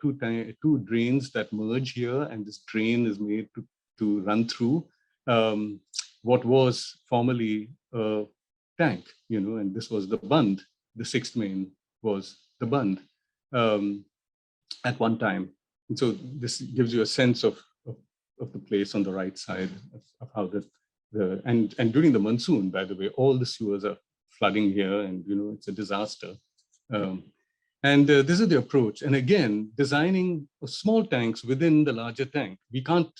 two drains that merge here, and this drain is made to run through what was formerly a tank, and this was the bund. The sixth main was the bund at one time. And so this gives you a sense of the place on the right side of how and during the monsoon, by the way, all the sewers are flooding here, and it's a disaster. And this is the approach. And again, designing small tanks within the larger tank. We can't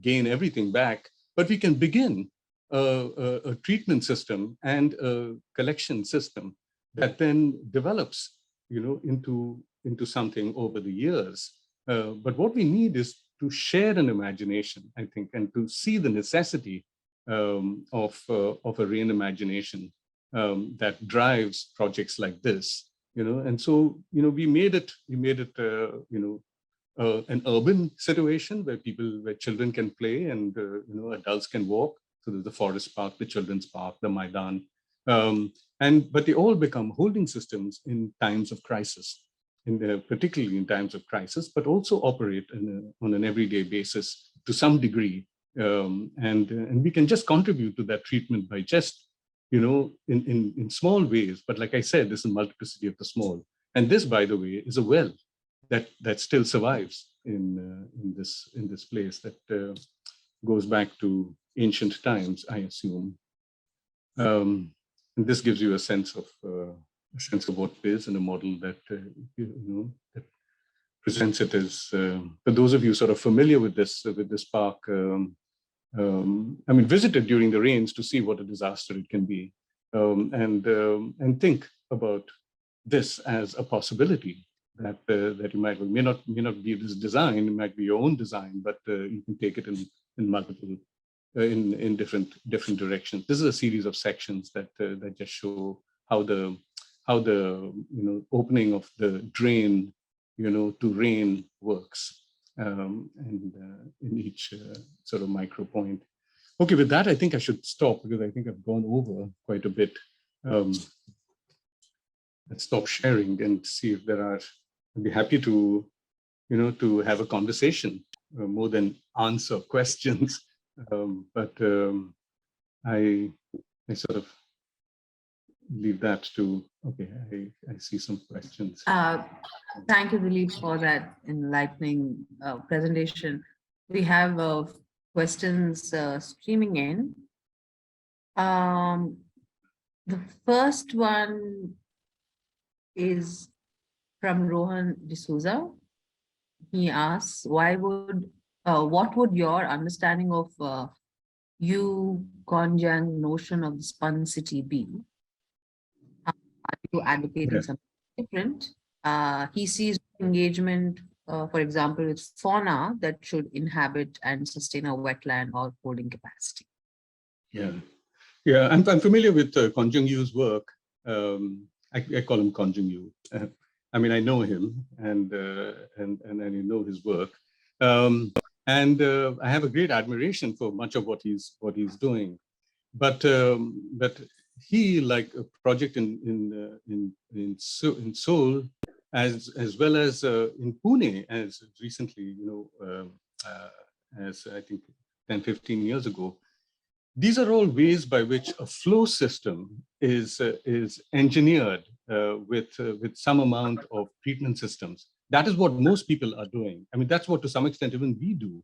gain everything back, but we can begin a treatment system and a collection system that then develops, into something over the years. But what we need is to share an imagination, I think, and to see the necessity of a reimagination that drives projects like this, and so, we made it, an urban situation where children can play and, adults can walk. So there's the forest park, the children's park, the Maidan. But they all become holding systems in times of crisis, particularly in times of crisis, but also operate on an everyday basis to some degree. And we can just contribute to that treatment by just, in small ways. But like I said, this is a multiplicity of the small. And this, by the way, is a well that still survives in this place that goes back to ancient times, I assume. And this gives you a sense of what it is, and a model that that presents it as. For those of you sort of familiar with this park, visit it during the rains to see what a disaster it can be, and think about this as a possibility that you may not be this design, it might be your own design, but you can take it in multiple in different directions. This is a series of sections that just show how the opening of the drain to rain works, and in each sort of micro point. Okay, with that, I think I should stop because I think I've gone over quite a bit. Let's stop sharing and see if there are. I'd be happy to, to have a conversation more than answer questions. But I sort of leave that to. Okay, I see some questions. Thank you, Dilip, for that enlightening presentation. We have questions streaming in. The first one is from Rohan D'Souza. He asks, what would your understanding of Yu Konjang notion of the spun city be? Are you advocating something different? He sees engagement, for example, with fauna that should inhabit and sustain a wetland or holding capacity. Yeah, I'm familiar with Konjang Yu's work. I call him Konjang Yu. I know him, and I know his work, and I have a great admiration for much of what he's doing. But he, like a project in Seoul, as well as in Pune, as recently, as I think 10, 15 years ago. These are all ways by which a flow system is engineered with some amount of treatment systems. That is what most people are doing. That's what, to some extent, even we do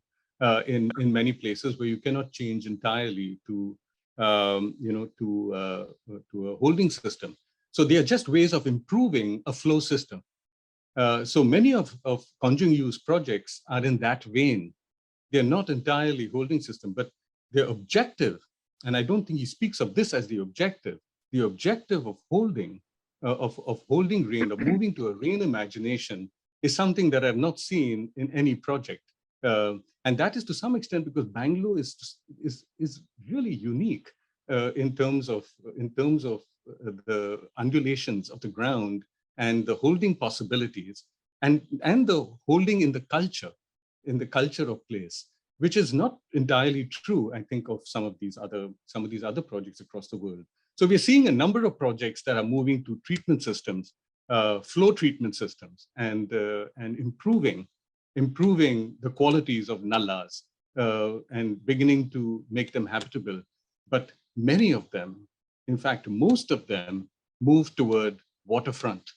in many places where you cannot change entirely to a holding system. So they are just ways of improving a flow system. So many of Konjang Yu's projects are in that vein. They're not entirely holding system, but their objective, and I don't think he speaks of this as the objective of holding, holding rain, of moving to a rain imagination, is something that I've not seen in any project. And that is to some extent because Bangalore is really unique in terms of the undulations of the ground and the holding possibilities and the holding in the culture of place, which is not entirely true, I think, of some of these other projects across the world. So we're seeing a number of projects that are moving to treatment systems, flow treatment systems, and improving the qualities of nallas and beginning to make them habitable. But many of them, in fact, most of them, move toward waterfront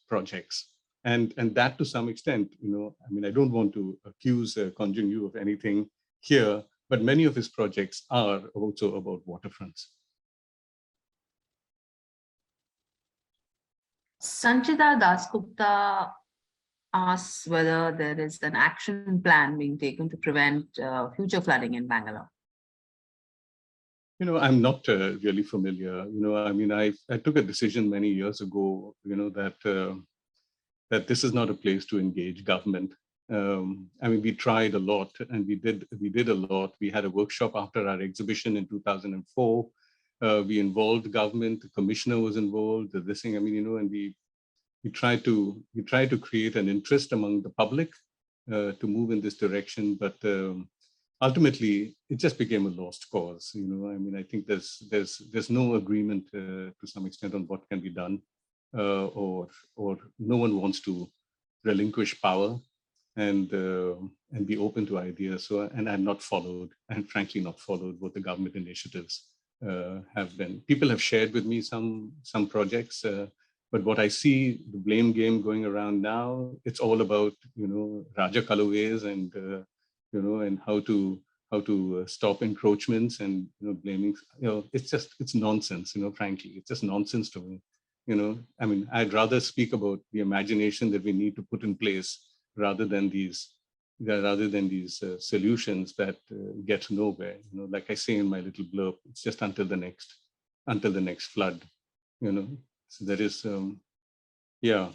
projects. And that, to some extent, I don't want to accuse Konjang Yu of anything here, but many of his projects are also about waterfronts. Sanchita Dasgupta asks whether there is an action plan being taken to prevent future flooding in Bangalore. I'm not really familiar. I took a decision many years ago, that this is not a place to engage government. We tried a lot, and we did a lot. We had a workshop after our exhibition in 2004, We involved the government, the commissioner was involved, this thing, I mean, and we try to create an interest among the public to move in this direction, but ultimately it just became a lost cause. I mean, I think there's no agreement to some extent on what can be done, or no one wants to relinquish power and be open to ideas. So, and I've not followed, and frankly not followed what the government initiatives have been. People have shared with me some projects. But what I see, the blame game going around now, it's all about, Raja Kalaways and, and how to stop encroachments and, blaming, it's nonsense, frankly, it's just nonsense to me. I mean, I'd rather speak about the imagination that we need to put in place rather than these solutions that get nowhere. Like I say in my little blurb, it's just until the next flood, So there is, yeah,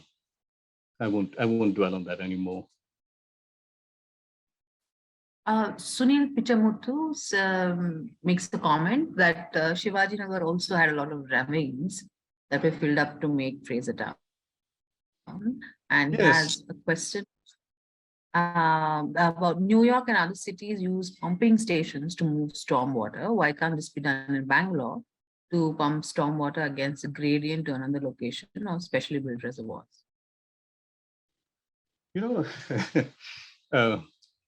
I won't dwell on that anymore. Sunil Pichamuthu makes the comment that Shivaji Nagar also had a lot of ravines that were filled up to make Fraser Town. And Yes. has a question about New York and other cities use pumping stations to move stormwater. Why can't this be done in Bangalore to pump stormwater against the gradient to another location or specially built reservoirs? You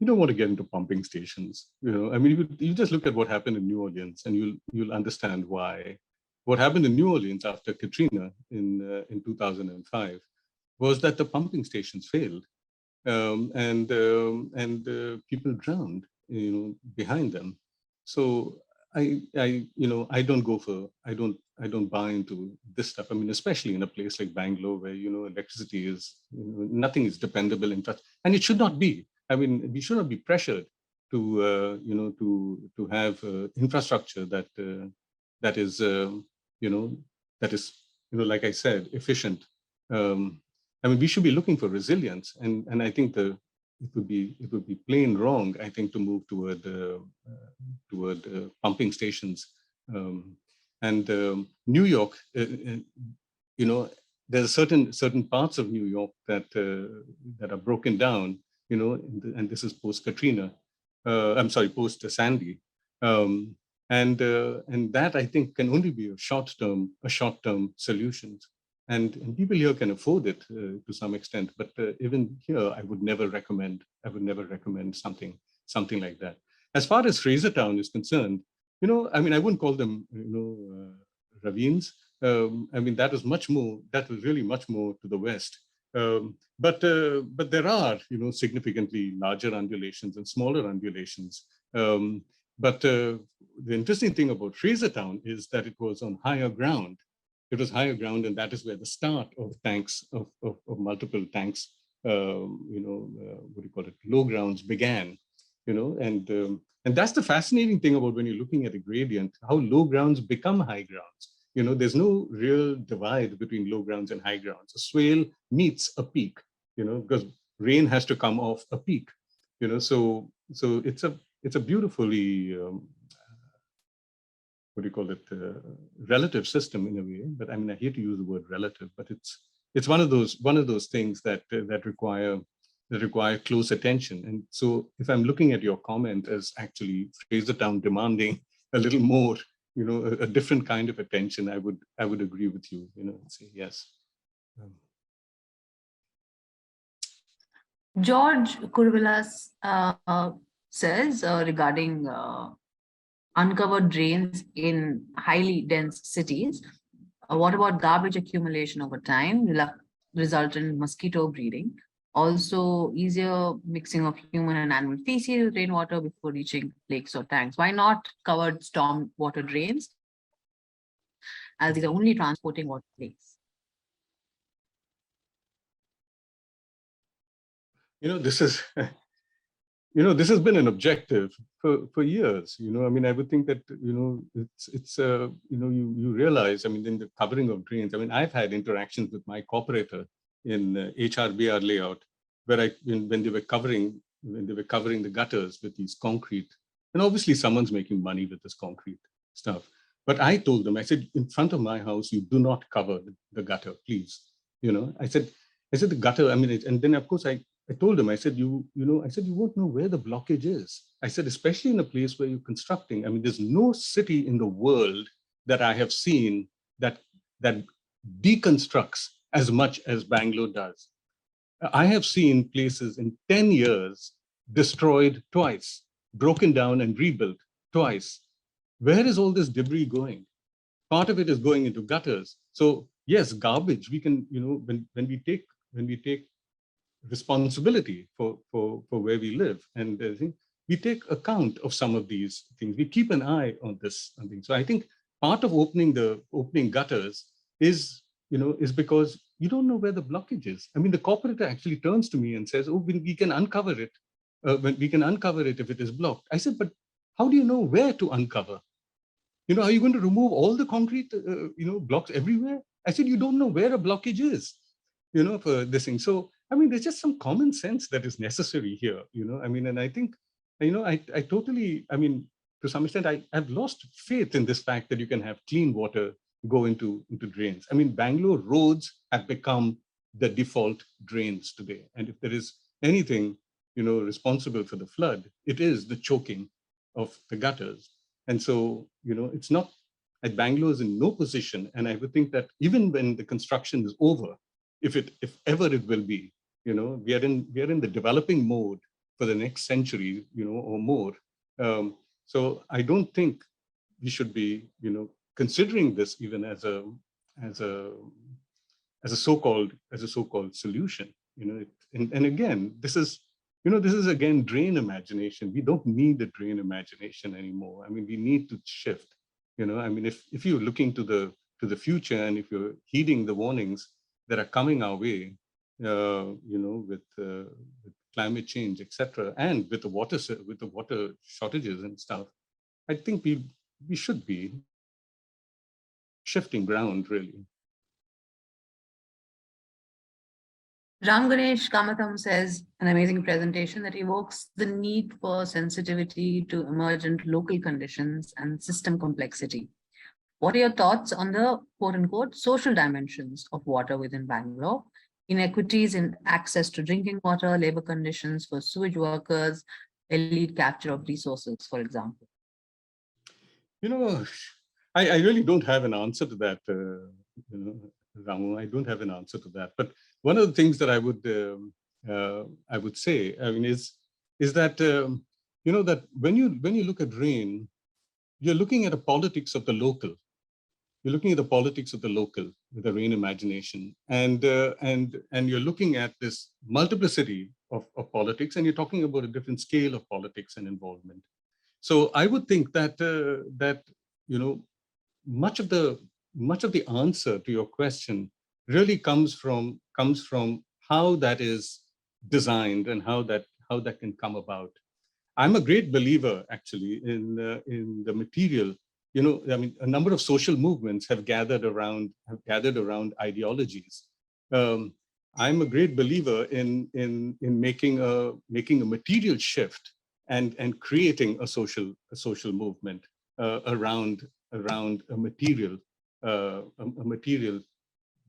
don't want to get into pumping stations. I mean, you just look at what happened in New Orleans, and you'll understand why. What happened in New Orleans after Katrina in 2005 was that the pumping stations failed, and people drowned, behind them. So I don't buy into this stuff. I mean, especially in a place like Bangalore, where electricity is nothing is dependable in fact, and it should not be. I mean, we should not be pressured to to have infrastructure that is like I said, efficient. I mean, we should be looking for resilience, and I think it would be plain wrong, I think, to move toward pumping stations. New York, there's certain parts of New York that are broken down, and this is post Katrina. I'm sorry, post Sandy. And that, I think, can only be a short-term solution. And people here can afford it to some extent, but even here, I would never recommend something like that. As far as Fraser Town is concerned, I mean, I wouldn't call them, ravines. I mean, that was really much more to the west. But there are, significantly larger undulations and smaller undulations. But the interesting thing about Fraser Town is that it was on higher ground. It was higher ground, and that is where the start of tanks, of multiple tanks, what do you call it, low grounds began, and that's the fascinating thing about when you're looking at a gradient, how low grounds become high grounds. There's no real divide between low grounds and high grounds. A swale meets a peak, because rain has to come off a peak, so it's a beautifully, what do you call it, relative system in a way. But I mean, I hate to use the word relative, but it's one of those things that require close attention. And so if I'm looking at your comment as actually Fraser Town demanding a little more, a different kind of attention, I would agree with you, and say yes. George Kurvilas says regarding uncovered drains in highly dense cities. What about garbage accumulation over time, result in mosquito breeding? Also, easier mixing of human and animal feces with rainwater before reaching lakes or tanks. Why not covered storm water drains, as these are only transporting water lakes? This has been an objective for years. I mean, I would think that it's you realize. I mean, in the covering of drains. I mean, I've had interactions with my cooperator in HRBR layout, where when they were covering the gutters with these concrete, and obviously someone's making money with this concrete stuff. But I told them, I said, in front of my house, you do not cover the gutter, please. I said the gutter, and then of course I told them, I said, you won't know where the blockage is. I said, especially in a place where you're constructing. There's no city in the world that I have seen that deconstructs as much as Bangalore does. I have seen places in 10 years destroyed twice, broken down and rebuilt twice. Where is all this debris going? Part of it is going into gutters. So yes, garbage, we can, when we take responsibility for where we live, and I think we take account of some of these things. We keep an eye on this. So I think part of opening gutters is because you don't know where the blockage is. The corporator actually turns to me and says, "Oh, we can uncover it. When we can uncover it if it is blocked." I said, "But how do you know where to uncover? Are you going to remove all the concrete, blocks everywhere?" I said, "You don't know where a blockage is, for this thing." So, there's just some common sense that is necessary here, and I think, I totally, to some extent, I've lost faith in this fact that you can have clean water go into drains. Bangalore roads have become the default drains today. And if there is anything, responsible for the flood, it is the choking of the gutters. And so, it's not, like Bangalore is in no position. And I would think that even when the construction is over, if ever it will be, we are in the developing mode for the next century, or more. So I don't think we should be, considering this even as a so-called solution. And again, this is again drain imagination. We don't need a drain imagination anymore. We need to shift. If you're looking to the future, and if you're heeding the warnings that are coming our way, with climate change, etc., and with the water shortages and stuff, I think we should be shifting ground, really. Ram Ganesh Kamatham says an amazing presentation that evokes the need for sensitivity to emergent local conditions and system complexity. What are your thoughts on the quote-unquote social dimensions of water within Bangalore? Inequities in access to drinking water, labor conditions for sewage workers, elite capture of resources, for example. I really don't have an answer to that, Ramu. I don't have an answer to that. But one of the things that I would say, is that that when you look at rain, you're looking at a politics of the local. You're looking at the politics of the local with a rain imagination, and you're looking at this multiplicity of politics, and you're talking about a different scale of politics and involvement. So I would think that much of the answer to your question really comes from how that is designed and how that can come about. I'm a great believer, actually, in the material. A number of social movements have gathered around ideologies. I'm a great believer in making a material shift and creating a social movement around a material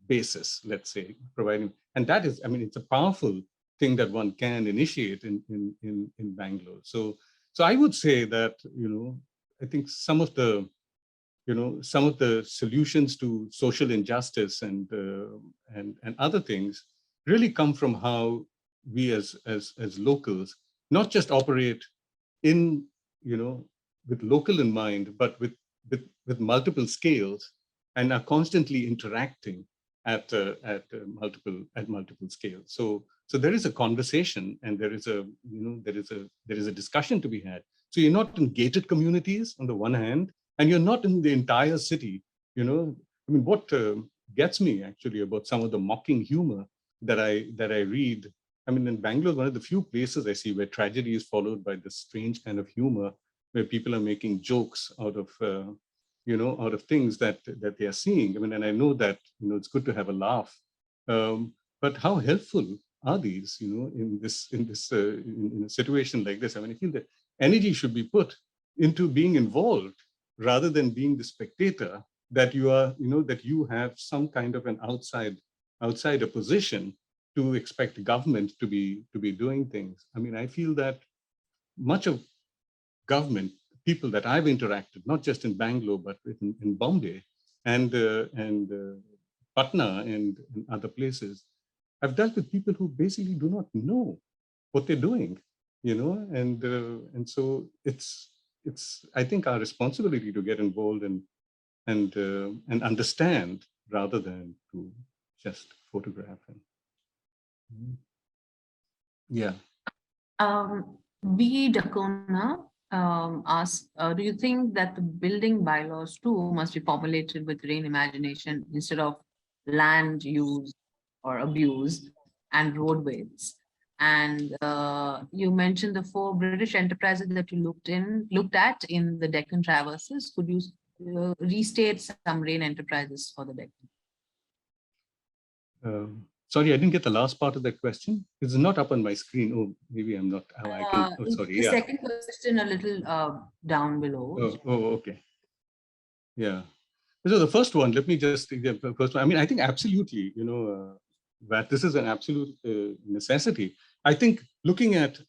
basis, let's say, providing. And that is, it's a powerful thing that one can initiate in Bangalore. So I would say that, I think some of the solutions to social injustice and other things really come from how we as locals not just operate in, with local in mind, but with multiple scales, and are constantly interacting at multiple scales. So there is a conversation, and there is a discussion to be had. So you're not in gated communities on the one hand, and you're not in the entire city. What gets me actually about some of the mocking humor that I read. In Bangalore, one of the few places I see where tragedy is followed by this strange kind of humor, where people are making jokes out of things that they are seeing. And I know that it's good to have a laugh, but how helpful are these? In a situation like this? I feel that energy should be put into being involved rather than being the spectator, that you are, that you have some kind of an outsider position to expect government to be doing things. I mean, I feel that much of government, people that I've interacted, not just in Bangalore, but in Bombay and Patna and other places, I've dealt with people who basically do not know what they're doing, and so it's I think our responsibility to get involved and understand rather than to just photograph and yeah. B. Da Cunha asks, do you think that the building bylaws too must be formulated with rain imagination instead of land use or abuse and roadways? And you mentioned the 4 British enterprises that you looked at in the Deccan Traverses. Could you restate some rain enterprises for the Deccan? Sorry, I didn't get the last part of that question. It's not up on my screen. Oh, maybe I'm not. Oh, I can. Oh, sorry. The Yeah. second question a little down below. Okay. Yeah. So the first one, let me just take the first one. I mean, I think absolutely, that this is an absolute necessity. I think looking at,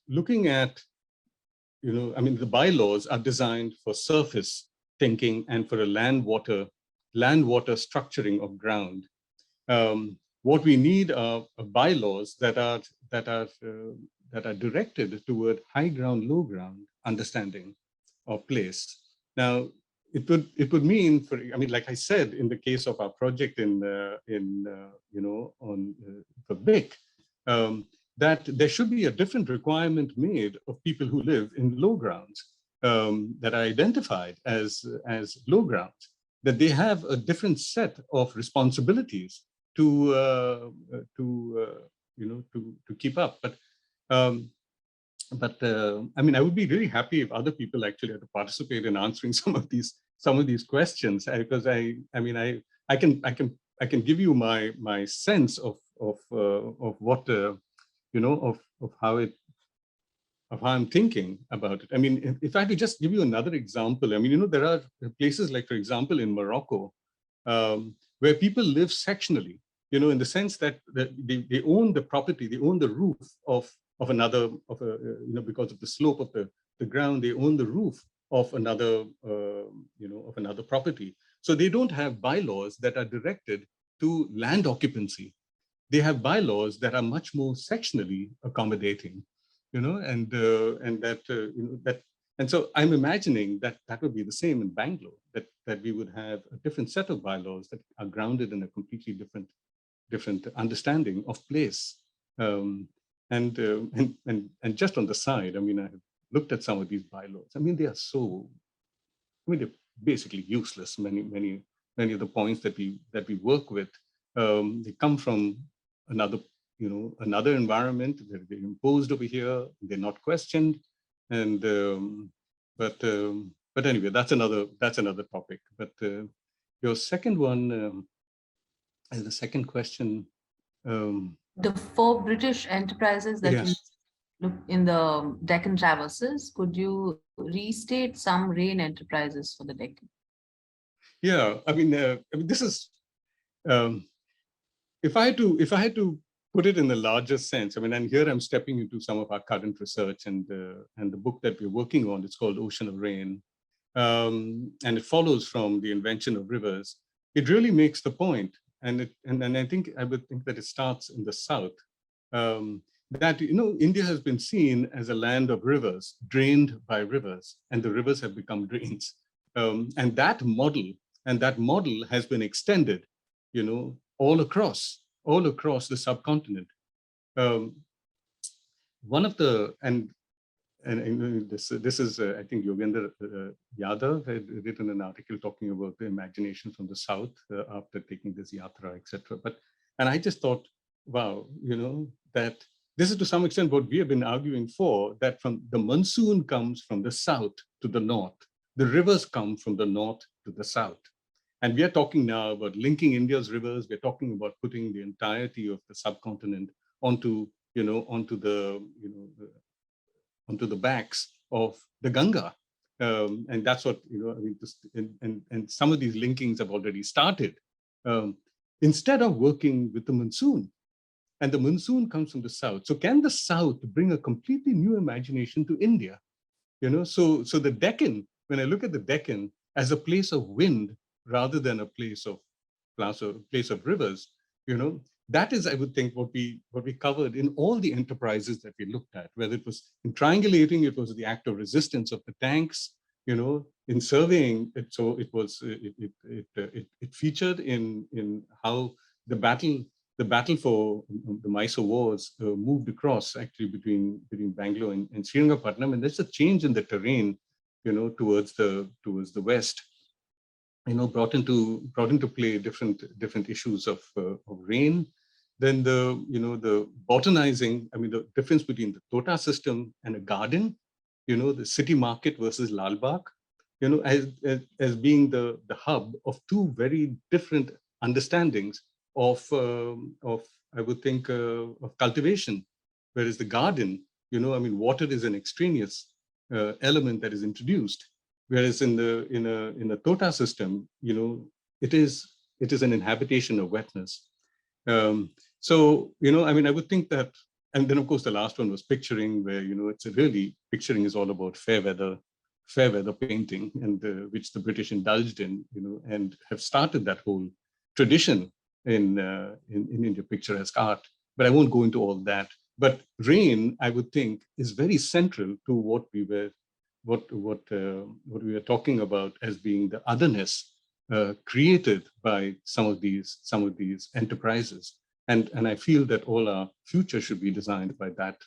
I mean, the bylaws are designed for surface thinking and for a land water structuring of ground. What we need are bylaws that are directed toward high ground, low ground understanding of place. Now, it would mean, like I said, in the case of our project for BIC, that there should be a different requirement made of people who live in low grounds that are identified as low grounds, that they have a different set of responsibilities to keep up. But I mean, I would be really happy if other people actually had to participate in answering some of these questions, because I can give you my sense of what of how I'm thinking about it. I mean, if I had to just give you another example, I mean, there are places like, for example, in Morocco, where people live sectionally, in the sense that they own the property, they own the roof of another, because of the slope of the ground, they own the roof of another, of another property. So they don't have bylaws that are directed to land occupancy. They have bylaws that are much more sectionally accommodating, and so I'm imagining that would be the same in Bangalore, that we would have a different set of bylaws that are grounded in a completely different understanding of place. And just on the side, I mean, I have looked at some of these bylaws. I mean, they're basically useless. Many of the points that we work with, they come from another environment. They're imposed over here. They're not questioned. And but anyway, that's another topic. But your second one, the second question. The 4 British enterprises that you look in the Deccan Traverses, could you restate some rain enterprises for the Deccan? Yeah, I mean, this is, if I had to put it in the larger sense, I mean, and here I'm stepping into some of our current research, and the book that we're working on, it's called Ocean of Rain, and it follows from the invention of rivers. It really makes the point, and I would think that it starts in the south, that India has been seen as a land of rivers, drained by rivers, and the rivers have become drains, and that model has been extended, all across the subcontinent. One of the and this is I think Yogendra Yadav had written an article talking about the imagination from the south after taking this yatra, etc. And I just thought, wow, that this is to some extent what we have been arguing for, that from the monsoon comes from the south to the north, the rivers come from the north to the south. And we are talking now about linking India's rivers. We're talking about putting the entirety of the subcontinent onto the backs of the Ganga. And that's what, I mean, and some of these linkings have already started. Instead of working with the monsoon, and the monsoon comes from the south. So can the south bring a completely new imagination to India? So the Deccan, when I look at the Deccan as a place of wind rather than a place of rivers, that is, I would think, what we covered in all the enterprises that we looked at. Whether it was in triangulating, it was the act of resistance of the tanks. In surveying, it featured in how the battle for the Mysore wars moved across actually between Bangalore and Srirangapatnam, and there's a change in the terrain, towards the west. Brought into play different issues of rain. Then the botanizing. I mean, the difference between the Tota system and a garden. The city market versus Lalbagh. As being the hub of two very different understandings of I would think of cultivation, whereas the garden, I mean, water is an extraneous element that is introduced. Whereas in the Tota system, it is an inhabitation of wetness. So I mean, I would think that, and then of course the last one was picturing, where it's really picturing is all about fair weather painting, and which the British indulged in, and have started that whole tradition in India, picturesque art. But I won't go into all that. But rain, I would think, is very central to what we were talking about as being the otherness created by some of these enterprises, and I feel that all our future should be designed by that,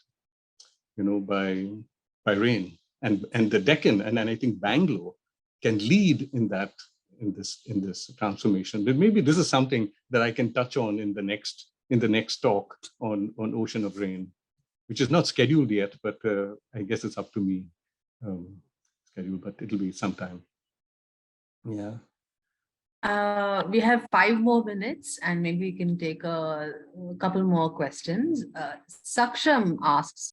by rain, and the Deccan, and I think Bangalore can lead in this transformation. But maybe this is something that I can touch on in the next talk on Ocean of Rain, which is not scheduled yet, but I guess it's up to me. Schedule, but it'll be sometime. Yeah. We have 5 more minutes, and maybe we can take a couple more questions. Saksham asks,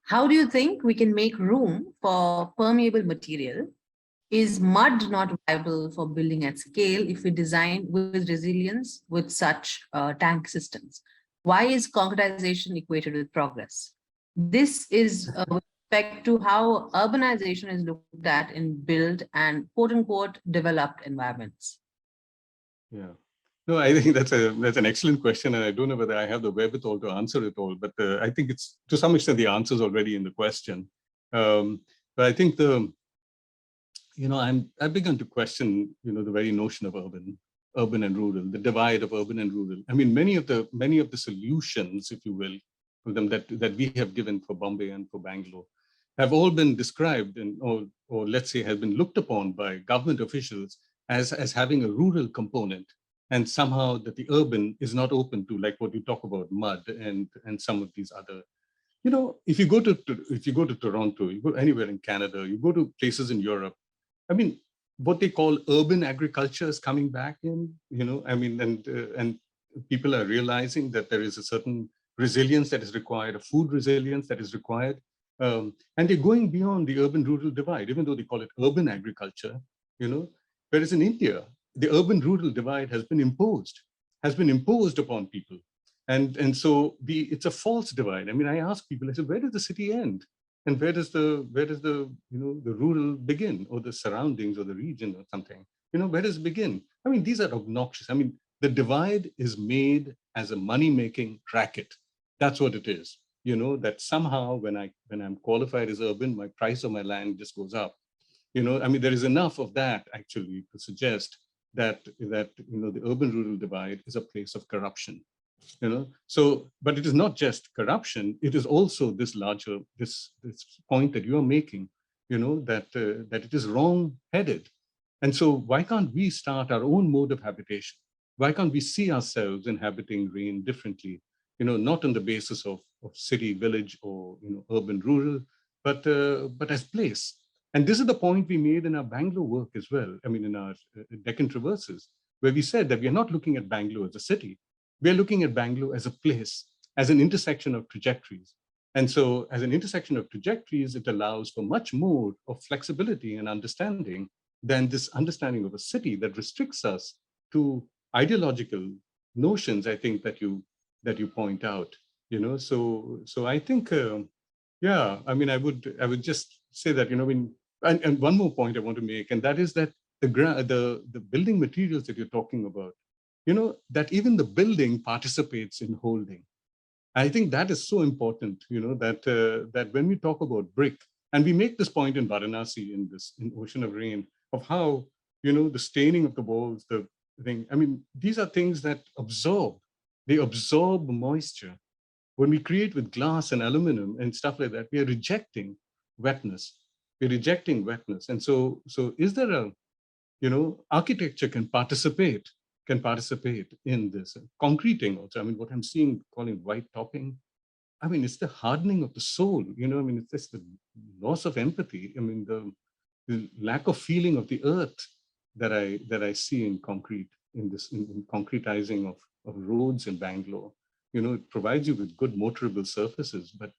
how do you think we can make room for permeable material? Is mud not viable for building at scale if we design with resilience with such tank systems? Why is concretization equated with progress? This is with respect to how urbanization is looked at in built and quote unquote developed environments. Yeah. No, I think that's an excellent question, and I don't know whether I have the wherewithal to answer it all. But I think it's, to some extent, the answer is already in the question. But I think I've begun to question, the very notion of urban and rural, the divide of urban and rural. I mean, many of the solutions, if you will, for them that we have given for Bombay and for Bangalore, have all been described or let's say have been looked upon by government officials as having a rural component, and somehow that the urban is not open to, like what you talk about, mud and some of these other. If you go to Toronto, you go anywhere in Canada, you go to places in Europe, I mean, what they call urban agriculture is coming back in, I mean, and people are realizing that there is a certain resilience that is required, a food resilience that is required. And they're going beyond the urban-rural divide, even though they call it urban agriculture, Whereas in India, the urban-rural divide has been imposed upon people. And so it's a false divide. I mean, I ask people, I said, where does the city end? And where does the the rural begin, or the surroundings, or the region, or something? Where does it begin? I mean, these are obnoxious. I mean, the divide is made as a money-making racket. That's what it is. That somehow when I'm qualified as urban, my price of my land just goes up. I mean, there is enough of that actually to suggest that the urban-rural divide is a place of corruption. So, but it is not just corruption, it is also this larger this point that you are making, that it is wrong-headed. And so why can't we start our own mode of habitation? Why can't we see ourselves inhabiting rain differently, not on the basis of city, village, or urban, rural, but as place? And this is the point we made in our Bangalore work as well. I mean, in our Deccan Traverses, where we said that we are not looking at Bangalore as a city. We're looking at Bangalore as a place, as an intersection of trajectories. And so as an intersection of trajectories, it allows for much more of flexibility and understanding than this understanding of a city that restricts us to ideological notions, I think, that you point out. So I think, yeah, I mean, I would just say that, and one more point I want to make, and that is that the building materials that you're talking about, that even the building participates in holding. I think that is so important, that when we talk about brick, and we make this point in Varanasi in Ocean of Rain, of how, the staining of the walls, the thing, I mean, these are things that they absorb moisture. When we create with glass and aluminum and stuff like that, we are rejecting wetness. We're rejecting wetness. And so is there architecture can participate in this. Concreting also, I mean, what I'm seeing, calling white topping, I mean, it's the hardening of the soul, I mean, it's just the loss of empathy. I mean, the lack of feeling of the earth that I see in concrete, in concretizing of roads in Bangalore. It provides you with good motorable surfaces, but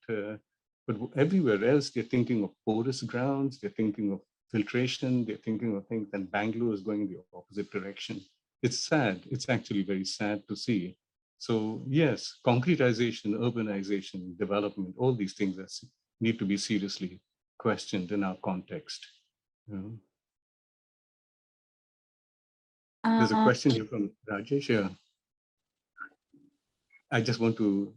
everywhere else, they're thinking of porous grounds, they're thinking of filtration, they're thinking of things, and Bangalore is going in the opposite direction. It's sad. It's actually very sad to see. So yes, concretization, urbanization, development, all these things that need to be seriously questioned in our context. There's a question here from Rajesh. Yeah. I just want to,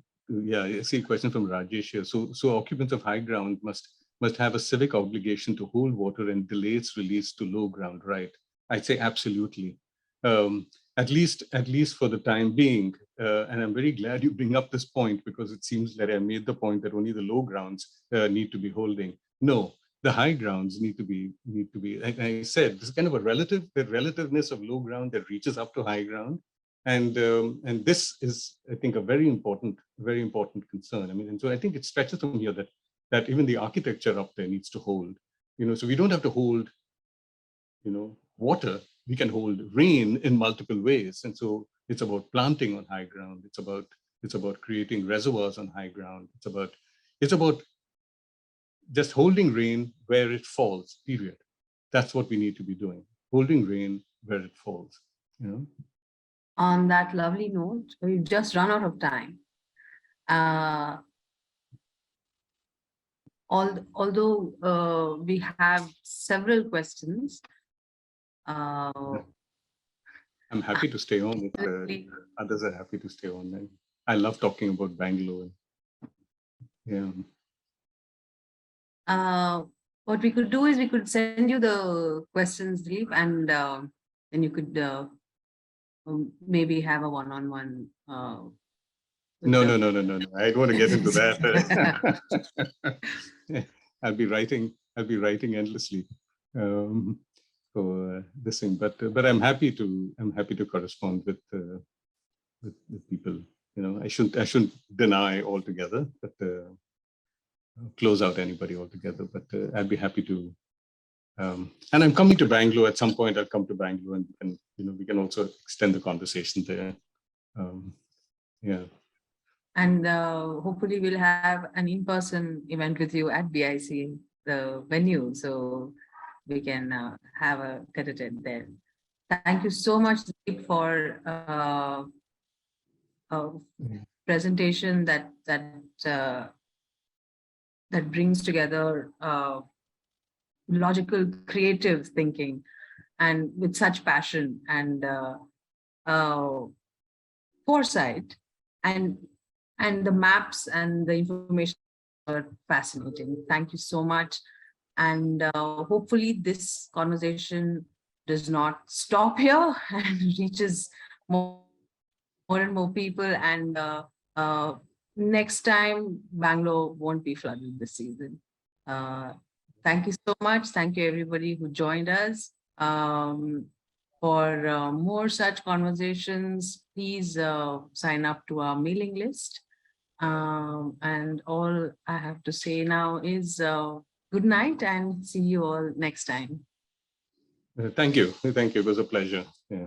I see a question from Rajesh here. So occupants of high ground must have a civic obligation to hold water and delay its release to low ground, right? I'd say absolutely. At least for the time being. And I'm very glad you bring up this point, because it seems that I made the point that only the low grounds need to be holding. No, the high grounds need to be, like I said, this is kind of the relativeness of low ground that reaches up to high ground. And this is, I think, a very important concern. I mean, and so I think it stretches from here that even the architecture up there needs to hold. So we don't have to hold, water. We can hold rain in multiple ways. And so it's about planting on high ground. It's about creating reservoirs on high ground. It's about just holding rain where it falls, period. That's what we need to be doing. Holding rain where it falls, On that lovely note, we've just run out of time. Although we have several questions. I'm happy to stay on if others are happy to stay on. I love talking about Bangalore. Yeah. What we could do is we could send you the questions, Dilip, and then you could maybe have a one-on-one. No. I don't want to get into that. I'll be writing endlessly for this thing, but I'm happy to correspond with people. I shouldn't deny altogether, but close out anybody altogether. But I'd be happy to. And I'm coming to Bangalore at some point. I'll come to Bangalore, and we can also extend the conversation there. Yeah. And hopefully we'll have an in-person event with you at BIC, the venue, so we can have a tete-a-tete there. Thank you so much, Deep, for a presentation that brings together logical, creative thinking, and with such passion and foresight, and the maps and the information are fascinating. Thank you so much. And hopefully this conversation does not stop here and reaches more and more people. And next time, Bangalore won't be flooded this season. Thank you so much. Thank you, everybody who joined us. For more such conversations, please sign up to our mailing list. And all I have to say now is good night, and see you all next time. Thank you. It was a pleasure. Yeah.